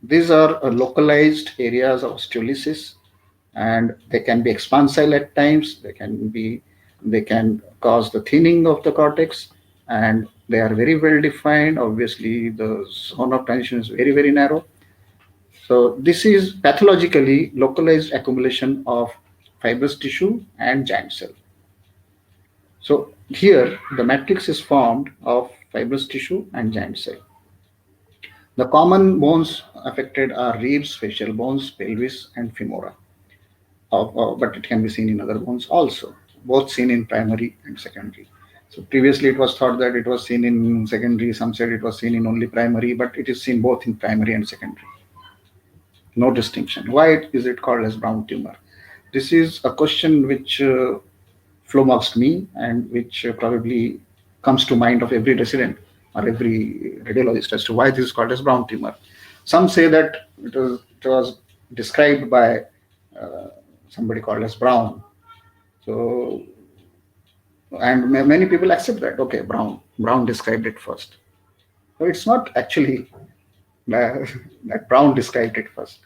these are localized areas of osteolysis, and they can be expansile at times. They can cause the thinning of the cortex, and they are very well defined. Obviously, the zone of transition is very, very narrow. So this is pathologically localized accumulation of fibrous tissue and giant cell. So here the matrix is formed of fibrous tissue and giant cell. The common bones affected are ribs, facial bones, pelvis, and femora. But it can be seen in other bones also, both seen in primary and secondary. So previously it was thought that it was seen in secondary, some said it was seen in only primary, but it is seen both in primary and secondary. No distinction. Why is it called as brown tumor? This is a question which flummoxed and which probably comes to mind of every resident or every radiologist as to why this is called as brown tumor. Some say that it was described by uh, somebody called as Brown. So, and many people accept that. Okay, Brown described it first. So it's not actually that Brown described it first.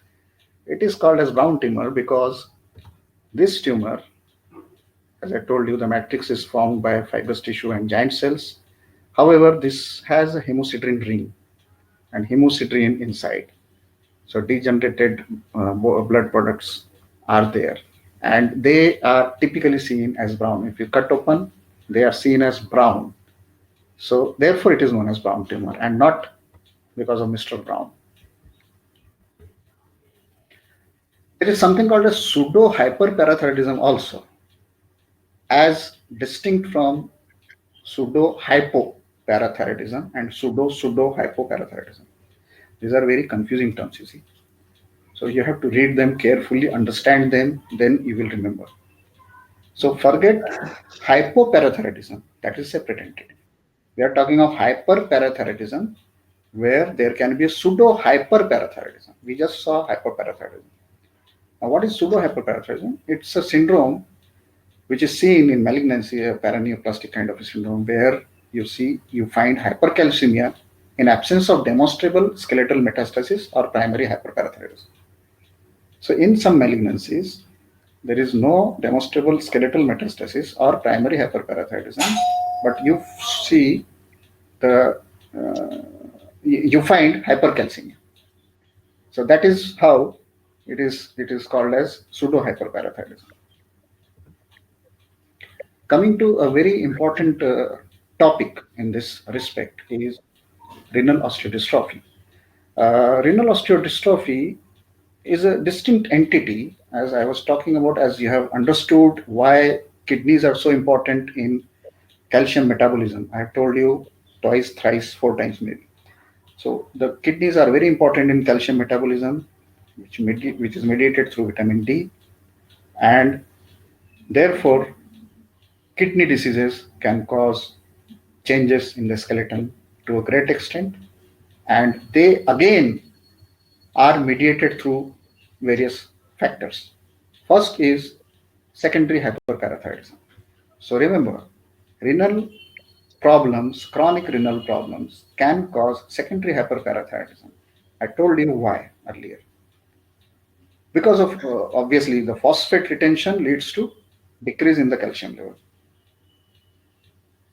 It is called as brown tumor because this tumor, as I told you, the matrix is formed by fibrous tissue and giant cells. However, this has a hemosiderin ring and hemosiderin inside. So degenerated blood products are there, and they are typically seen as brown. If you cut open, they are seen as brown. So therefore, it is known as brown tumor, and not because of Mr. Brown. There is something called a pseudo hyperparathyroidism also, as distinct from pseudo hypoparathyroidism and pseudo hypoparathyroidism. These are very confusing terms, you see. So you have to read them carefully, understand them, then you will remember. So forget hypoparathyroidism, that is separate entity. We are talking of hyperparathyroidism, where there can be a pseudo hyperparathyroidism. We just saw hyperparathyroidism. Now, what is pseudo hyperparathyroidism? It's a syndrome which is seen in malignancy, a paraneoplastic kind of a syndrome, where you find hypercalcemia in absence of demonstrable skeletal metastasis or primary hyperparathyroidism. So in some malignancies, there is no demonstrable skeletal metastasis or primary hyperparathyroidism, but you see you find hypercalcemia. So that is how it is called as pseudo hyperparathyroidism. Coming to a very important topic in this respect is renal osteodystrophy. Renal osteodystrophy is a distinct entity, as I was talking about, as you have understood why kidneys are so important in calcium metabolism. I have told you twice, thrice, four times maybe. So the kidneys are very important in calcium metabolism, which is mediated through vitamin D, and therefore kidney diseases can cause changes in the skeleton to a great extent, and they again are mediated through various factors. First is secondary hyperparathyroidism. So remember, renal problems, chronic renal problems, can cause secondary hyperparathyroidism. I told you why earlier. Because of obviously the phosphate retention leads to decrease in the calcium level.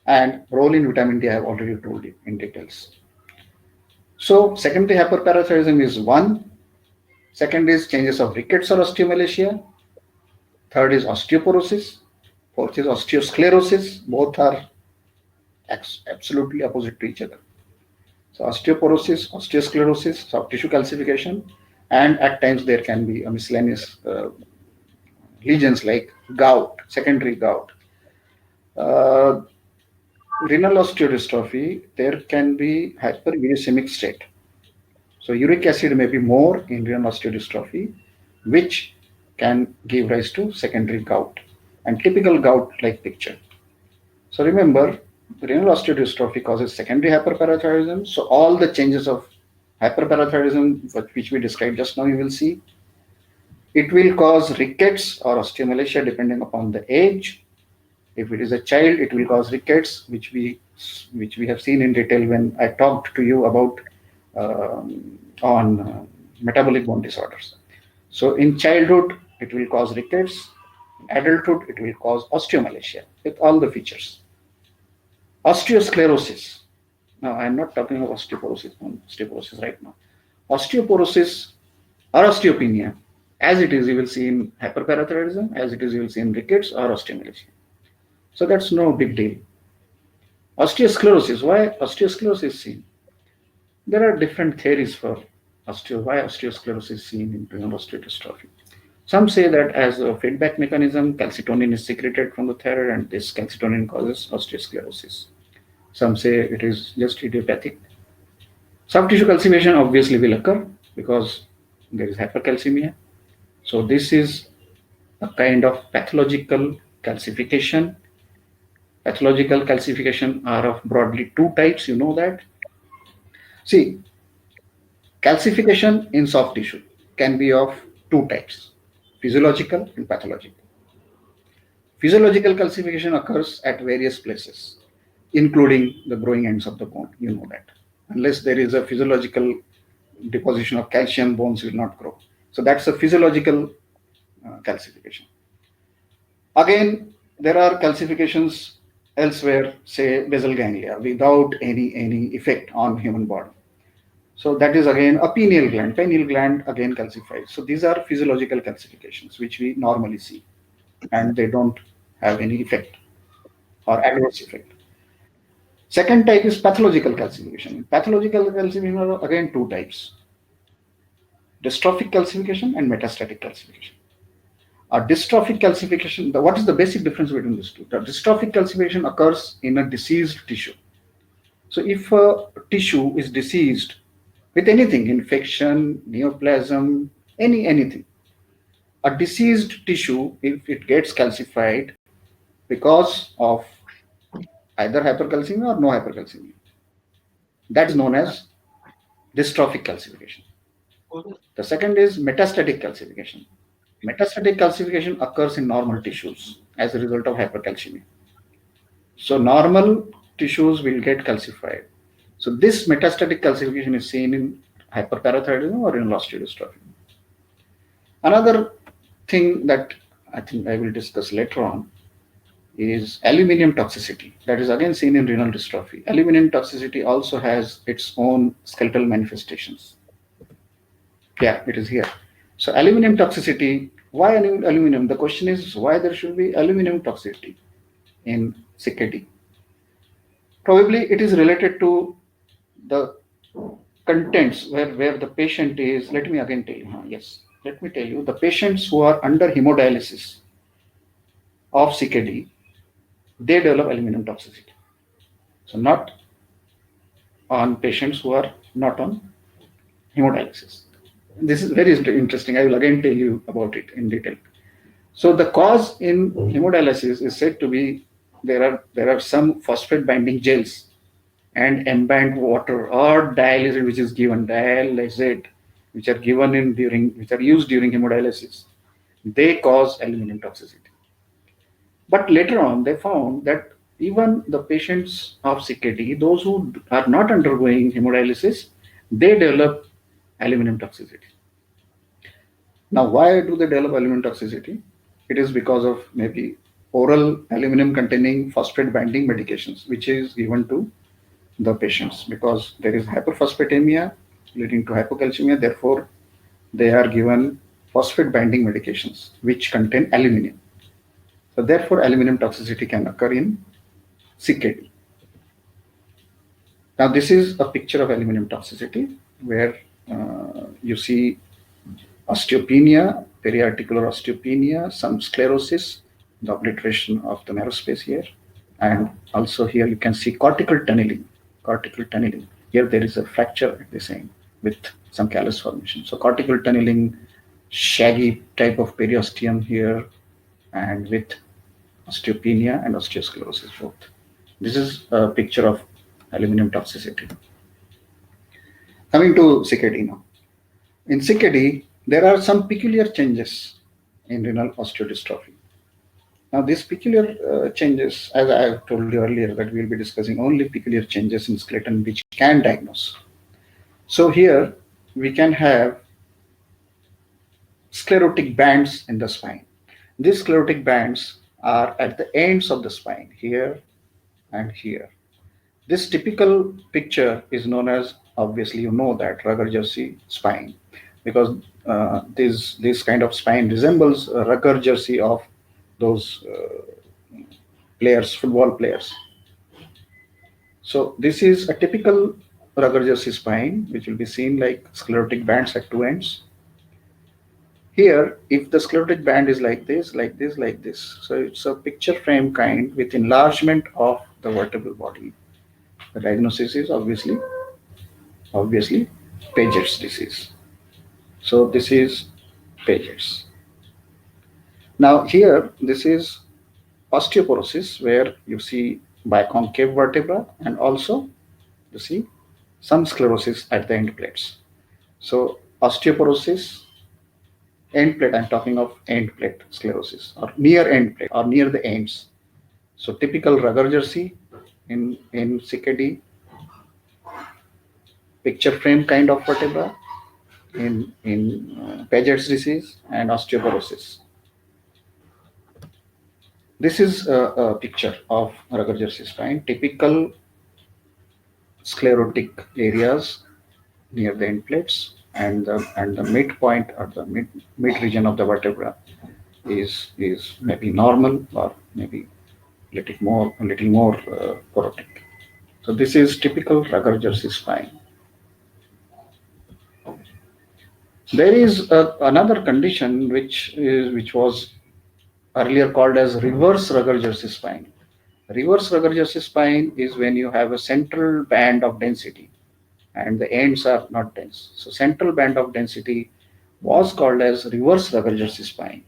And role in vitamin D I have already told you in details. So secondary hyperparathyroidism is one. Second is changes of rickets or osteomalacia. Third is osteoporosis. Fourth is osteosclerosis. Both are absolutely opposite to each other. So osteoporosis, osteosclerosis, soft tissue calcification, and at times there can be a miscellaneous lesions like gout, secondary gout. Renal osteodystrophy, there can be hyperuricemic state. So uric acid may be more in renal osteodystrophy, which can give rise to secondary gout and typical gout-like picture. So remember, renal osteodystrophy causes secondary hyperparathyroidism. So all the changes of hyperparathyroidism, which we described just now, you will see. It will cause rickets or osteomalacia depending upon the age. If it is a child, it will cause rickets, which we have seen in detail when I talked to you about on metabolic bone disorders. So in childhood, it will cause rickets. In adulthood, it will cause osteomalacia with all the features. Osteosclerosis. Now, I am not talking of osteoporosis right now. Osteoporosis or osteopenia, as it is, you will see in hyperparathyroidism, as it is, you will see in rickets or osteomalacia. So that's no big deal. Osteosclerosis. Why osteosclerosis is seen? There are different theories for why osteosclerosis is seen in renal osteodystrophy. Some say that as a feedback mechanism, calcitonin is secreted from the thyroid, and this calcitonin causes osteosclerosis. Some say it is just idiopathic. Soft tissue calcification obviously will occur because there is hypercalcemia. So this is a kind of pathological calcification. Pathological calcification are of broadly two types, you know that. See, calcification in soft tissue can be of two types, physiological and pathological. Physiological calcification occurs at various places, including the growing ends of the bone, you know that. Unless there is a physiological deposition of calcium, bones will not grow. So that's a physiological calcification. Again, there are calcifications elsewhere, say basal ganglia, without any effect on human body. So that is again a pineal gland. Pineal gland again calcifies. So these are physiological calcifications which we normally see, and they don't have any effect or adverse effect. Second type is pathological calcification. Pathological calcification are again two types: dystrophic calcification and metastatic calcification. A dystrophic calcification, what is the basic difference between these two? The dystrophic calcification occurs in a diseased tissue. So if a tissue is diseased with anything, infection, neoplasm, anything, a diseased tissue, if it gets calcified because of either hypercalcemia or no hypercalcemia, that is known as dystrophic calcification. The second is metastatic calcification. Metastatic calcification occurs in normal tissues as a result of hypercalcemia. So normal tissues will get calcified. So this metastatic calcification is seen in hyperparathyroidism or in osteodystrophy. Another thing that I think I will discuss later on is aluminum toxicity. That is again seen in renal dystrophy. Aluminum toxicity also has its own skeletal manifestations. Yeah, it is here. So aluminum toxicity, why aluminum? The question is why there should be aluminum toxicity in CKD. Probably it is related to the contents where the patient is. Let me again tell you. Yes, let me tell you. The patients who are under hemodialysis of CKD, they develop aluminum toxicity. So not on patients who are not on hemodialysis. This is very interesting. I will again tell you about it in detail. So the cause in hemodialysis is said to be there are some phosphate binding gels and embalmed water or dialysate which is given, dialysate which are used during hemodialysis. They cause aluminum toxicity. But later on they found that even the patients of CKD, those who are not undergoing hemodialysis, they develop aluminum toxicity. Now, why do they develop aluminum toxicity? It is because of maybe oral aluminum containing phosphate binding medications, which is given to the patients because there is hyperphosphatemia leading to hypocalcemia. Therefore, they are given phosphate binding medications which contain aluminum. So, therefore, aluminum toxicity can occur in CKD. Now, this is a picture of aluminum toxicity where you see osteopenia, periarticular osteopenia, some sclerosis, the obliteration of the narrow space here. And also here you can see cortical tunneling. Cortical tunneling. Here there is a fracture at this end with some callus formation. So cortical tunneling, shaggy type of periosteum here, and with osteopenia and osteosclerosis both. This is a picture of aluminum toxicity. Coming to CKD now. In CKD, there are some peculiar changes in renal osteodystrophy. Now, these peculiar changes, as I have told you earlier, that we will be discussing only peculiar changes in skeleton which can diagnose. So here we can have sclerotic bands in the spine. These sclerotic bands are at the ends of the spine, here and here. This typical picture is known as, obviously you know that, rugger jersey spine, because this kind of spine resembles a rugger jersey of those players, football players. So this is a typical rugger jersey spine, which will be seen like sclerotic bands at two ends. Here, if the sclerotic band is like this, like this, like this, so it's a picture frame kind with enlargement of the vertebral body. The diagnosis is obviously Paget's disease. So this is Paget's. Now here, this is osteoporosis, where you see biconcave vertebra and also you see some sclerosis at the end plates. So osteoporosis, end plate, I'm talking of end plate sclerosis or near end plate or near the ends. So typical Ruger jersey in CKD, picture frame kind of vertebra in Paget's disease and osteoporosis. This is a picture of Ruger jersey spine, typical sclerotic areas near the end plates, and the midpoint or the mid region of the vertebra is maybe normal or maybe a little more porotic. So this is typical Ruger jersey spine. There is another condition which was earlier called as reverse Ruger jersey spine. Reverse Ruger jersey spine is when you have a central band of density and the ends are not dense. So central band of density was called as reverse Ruger jersey spine.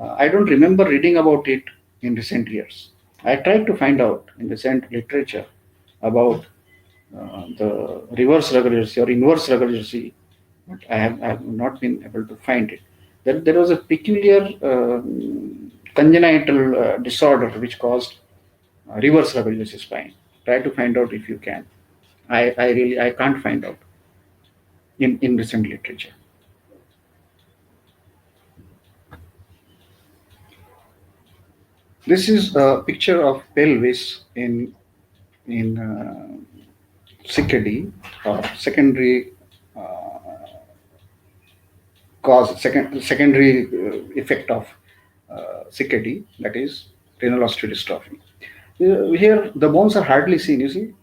I don't remember reading about it in recent years. I tried to find out in recent literature about the reverse Ruger jersey or inverse Ruger jersey, but I have not been able to find it. There was a peculiar congenital disorder which caused reverse Ruger jersey spine. Try to find out if you can. I can't find out in recent literature. This is a picture of pelvis in CKD or secondary secondary effect of CKD, that is renal osteodystrophy. Here the bones are hardly seen. You see,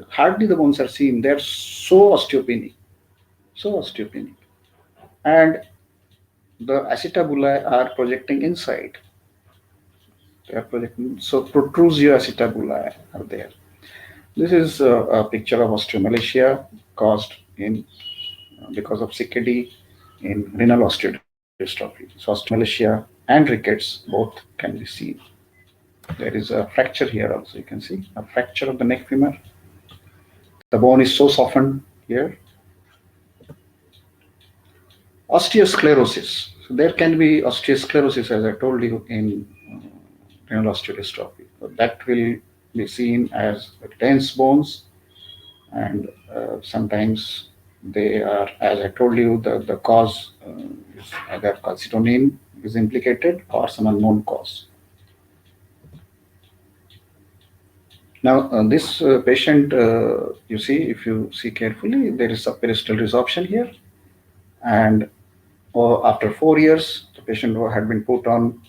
hardly the bones are seen. They are so osteopenic, and the acetabuli are projecting inside. They are projecting, so protrusio acetabuli are there. This is a picture of osteomalacia caused in because of CKD in renal osteodystrophy. So osteomalacia and rickets both can be seen. There is a fracture here also. You can see a fracture of the neck femur. The bone is so softened here. Osteosclerosis. So there can be osteosclerosis, as I told you, in renal osteodystrophy. So that will be seen as dense bones, and sometimes they are, as I told you, the cause is either calcitonin is implicated or some unknown cause. Now, this patient, you see, if you see carefully, there is subperiosteal resorption here, and after 4 years, the patient had been put on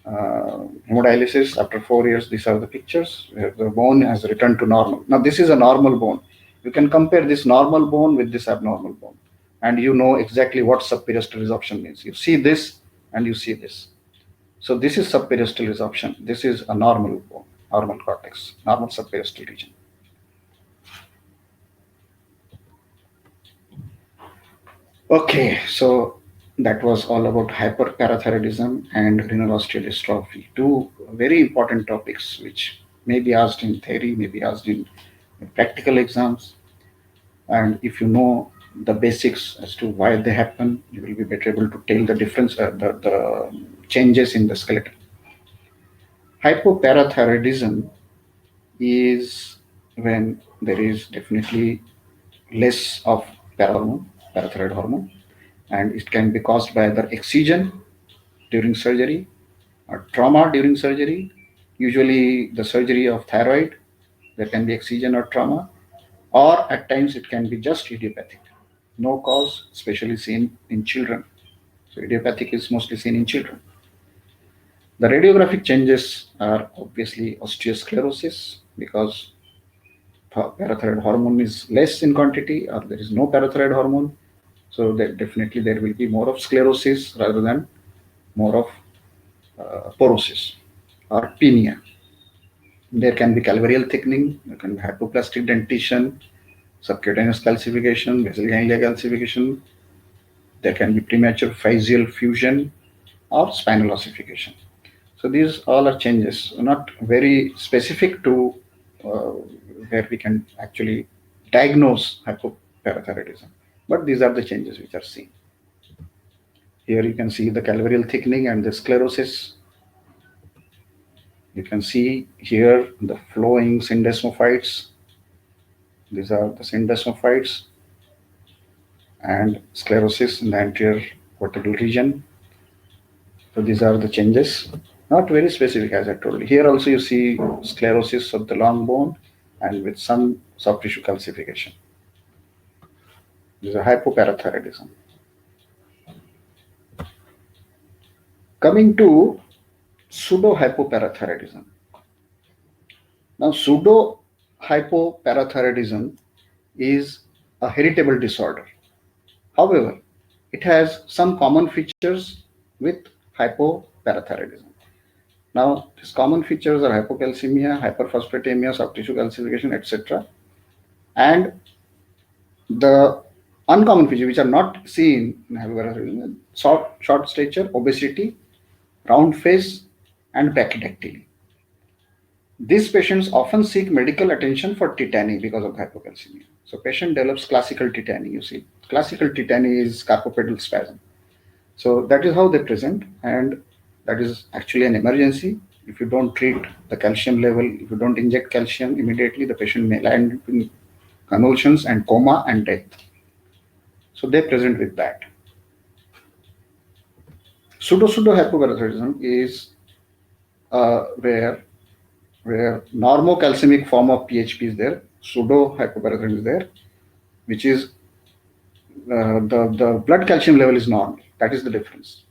hemodialysis. After 4 years, these are the pictures where the bone has returned to normal. Now, this is a normal bone. You can compare this normal bone with this abnormal bone, and you know exactly what subperiosteal resorption means. You see this and you see this. So this is subperiosteal resorption. This is a normal bone, normal cortex, normal subperiosteal region. Okay, so that was all about hyperparathyroidism and renal osteodystrophy. Two very important topics which may be asked in theory, may be asked in practical exams. And if you know the basics as to why they happen, you will be better able to tell the difference, the changes in the skeleton. Hypoparathyroidism is when there is definitely less of parathyroid hormone, and it can be caused by either excision during surgery or trauma during surgery. Usually the surgery of thyroid, there can be excision or trauma, or at times it can be just idiopathic. No cause, especially seen in children. So idiopathic is mostly seen in children. The radiographic changes are obviously osteosclerosis because parathyroid hormone is less in quantity or there is no parathyroid hormone. So definitely there will be more of sclerosis rather than more of porosis or pinia. There can be calvarial thickening, there can be hypoplastic dentition, subcutaneous calcification, basal ganglia calcification. There can be premature physeal fusion or spinal ossification. So these all are changes, not very specific to uh, where we can actually diagnose hypoparathyroidism. But these are the changes which are seen. Here you can see the calvarial thickening and the sclerosis. You can see here the flowing syndesmophytes. These are the syndesmophytes and sclerosis in the anterior vertebral region. So these are the changes, not very specific as I told you. Here also you see sclerosis of the long bone and with some soft tissue calcification. This is a hypoparathyroidism. Coming to pseudo hypoparathyroidism. Now, pseudo hypoparathyroidism is a heritable disorder. However, it has some common features with hypoparathyroidism. Now, these common features are hypocalcemia, hyperphosphatemia, soft tissue calcification, etc. And the uncommon features which are not seen in hypoparathyroidism: short stature, obesity, round face, and brachydactyly. These patients often seek medical attention for tetany because of hypocalcemia. So patient develops classical tetany. You see, classical tetany is carpopedal spasm. So that is how they present, and that is actually an emergency. If you don't treat the calcium level, if you don't inject calcium immediately, the patient may land in convulsions and coma and death. So they present with that. Pseudo hypoparathyroidism is where normocalcemic form of PHP is there, pseudo hypoparathyroidism is there, which is the blood calcium level is normal. That is the difference.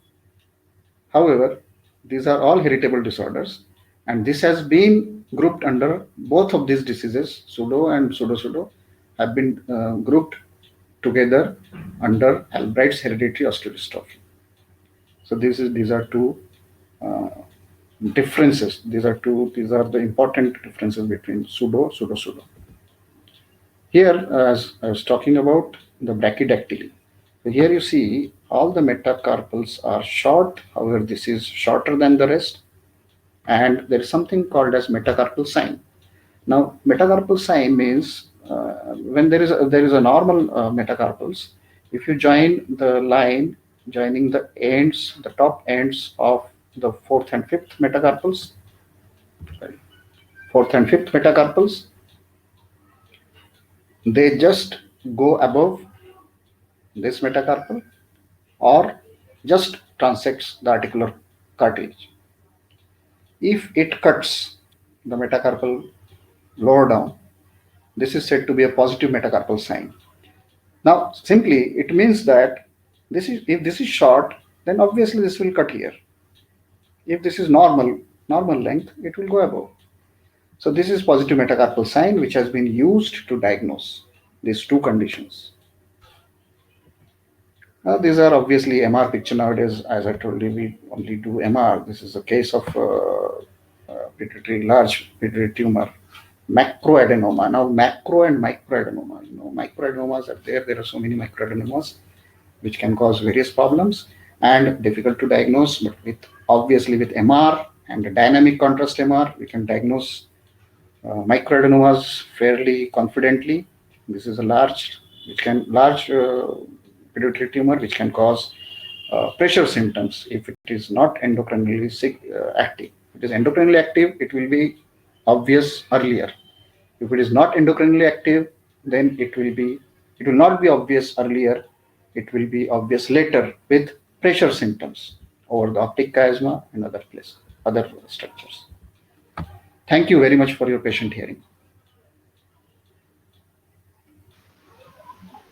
However, these are all heritable disorders, and this has been grouped under both of these diseases, pseudo and pseudo, have been grouped together under Albright's hereditary osteodystrophy. So these are two differences. These are the important differences between pseudo. Here, as I was talking about the brachydactyly. So here you see all the metacarpals are short. However, this is shorter than the rest, and there is something called as metacarpal sign. Now, metacarpal sign means when there is a normal metacarpals. If you join the line joining the top ends of the fourth and fifth metacarpals, they just go above this metacarpal or just transects the articular cartilage. If it cuts the metacarpal lower down, this is said to be a positive metacarpal sign. Now, simply it means that if this is short, then obviously this will cut here. If this is normal length, it will go above. So this is positive metacarpal sign, which has been used to diagnose these two conditions. Now, these are obviously MR picture nowadays. As I told you, we only do MR. This is a case of large pituitary tumor, macroadenoma. Now, macro and microadenoma. Microadenomas are there. There are so many microadenomas which can cause various problems and difficult to diagnose. But obviously with MR and the dynamic contrast MR, we can diagnose microadenomas fairly confidently. This is a large pituitary tumor which can cause pressure symptoms if it is not endocrinally active. If it is endocrinally active, it will be obvious earlier. If it is not endocrinally active, then it will not be obvious earlier. It will be obvious later with pressure symptoms over the optic chiasma and other structures. Thank you very much for your patient hearing.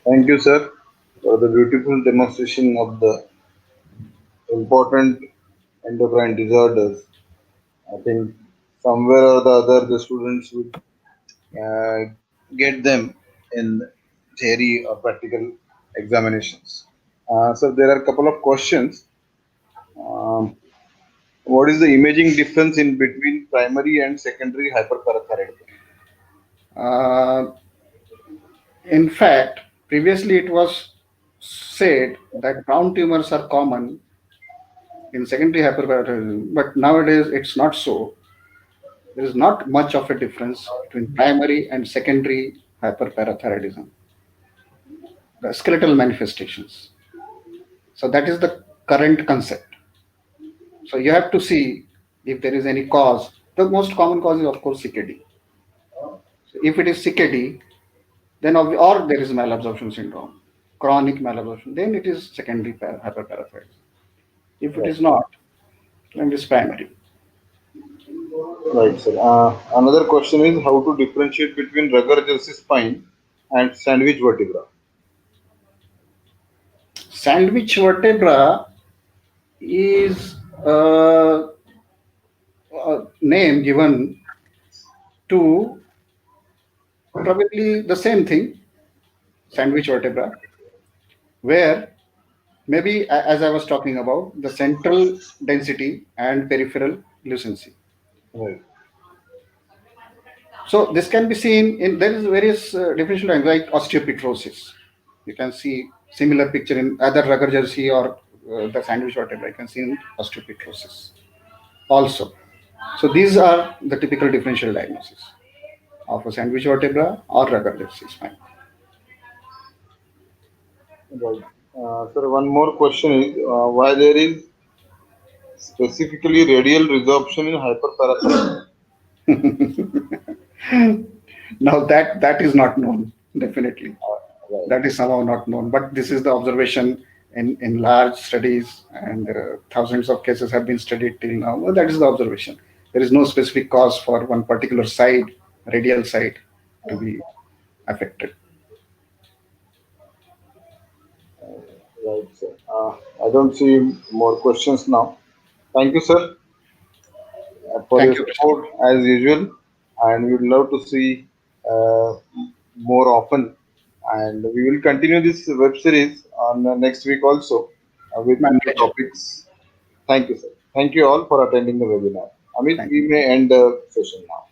Thank you, sir, for the beautiful demonstration of the important endocrine disorders. I think somewhere or the other the students would get them in theory or practical examinations. So there are a couple of questions. Um, what is the imaging difference in between primary and secondary hyperparathyroidism? In fact, previously it was said that brown tumors are common in secondary hyperparathyroidism. But nowadays it's not so. There is not much of a difference between primary and secondary hyperparathyroidism, the skeletal manifestations. So that is the current concept. So you have to see if there is any cause. The most common cause is of course CKD. So if it is CKD, then or there is malabsorption syndrome, chronic malabsorption, then it is secondary hyperparathyroidism. If it Right. is not, then it is primary. Right, sir. Another question is how to differentiate between rugger jersey spine and sandwich vertebra. Sandwich vertebra is a name given to probably the same thing, sandwich vertebra, where maybe as I was talking about the central density and peripheral lucency. Right. So this can be seen in there is various differential lines like osteopetrosis. You can see similar picture in either rugger jersey or the sandwich vertebra. You can see in osteopetrosis also. So these are the typical differential diagnosis of a sandwich vertebra or rugger jersey spine. Right. Sir, one more question is why there is specifically radial resorption in hyperparathyroidism. Now that is not known definitely. Right. That is somehow not known, but this is the observation in large studies, and thousands of cases have been studied till now. Well, that is the observation. There is no specific cause for one particular side, radial side, to be affected. Right, sir. I don't see more questions now. Thank you, sir, for your Thank you, Krishna. support as usual, and we would love to see uh, more often. And we will continue this web series on next week also with My new pleasure. topics. Thank you, sir. Thank you all for attending the webinar. Amit, Thank we may end the session now.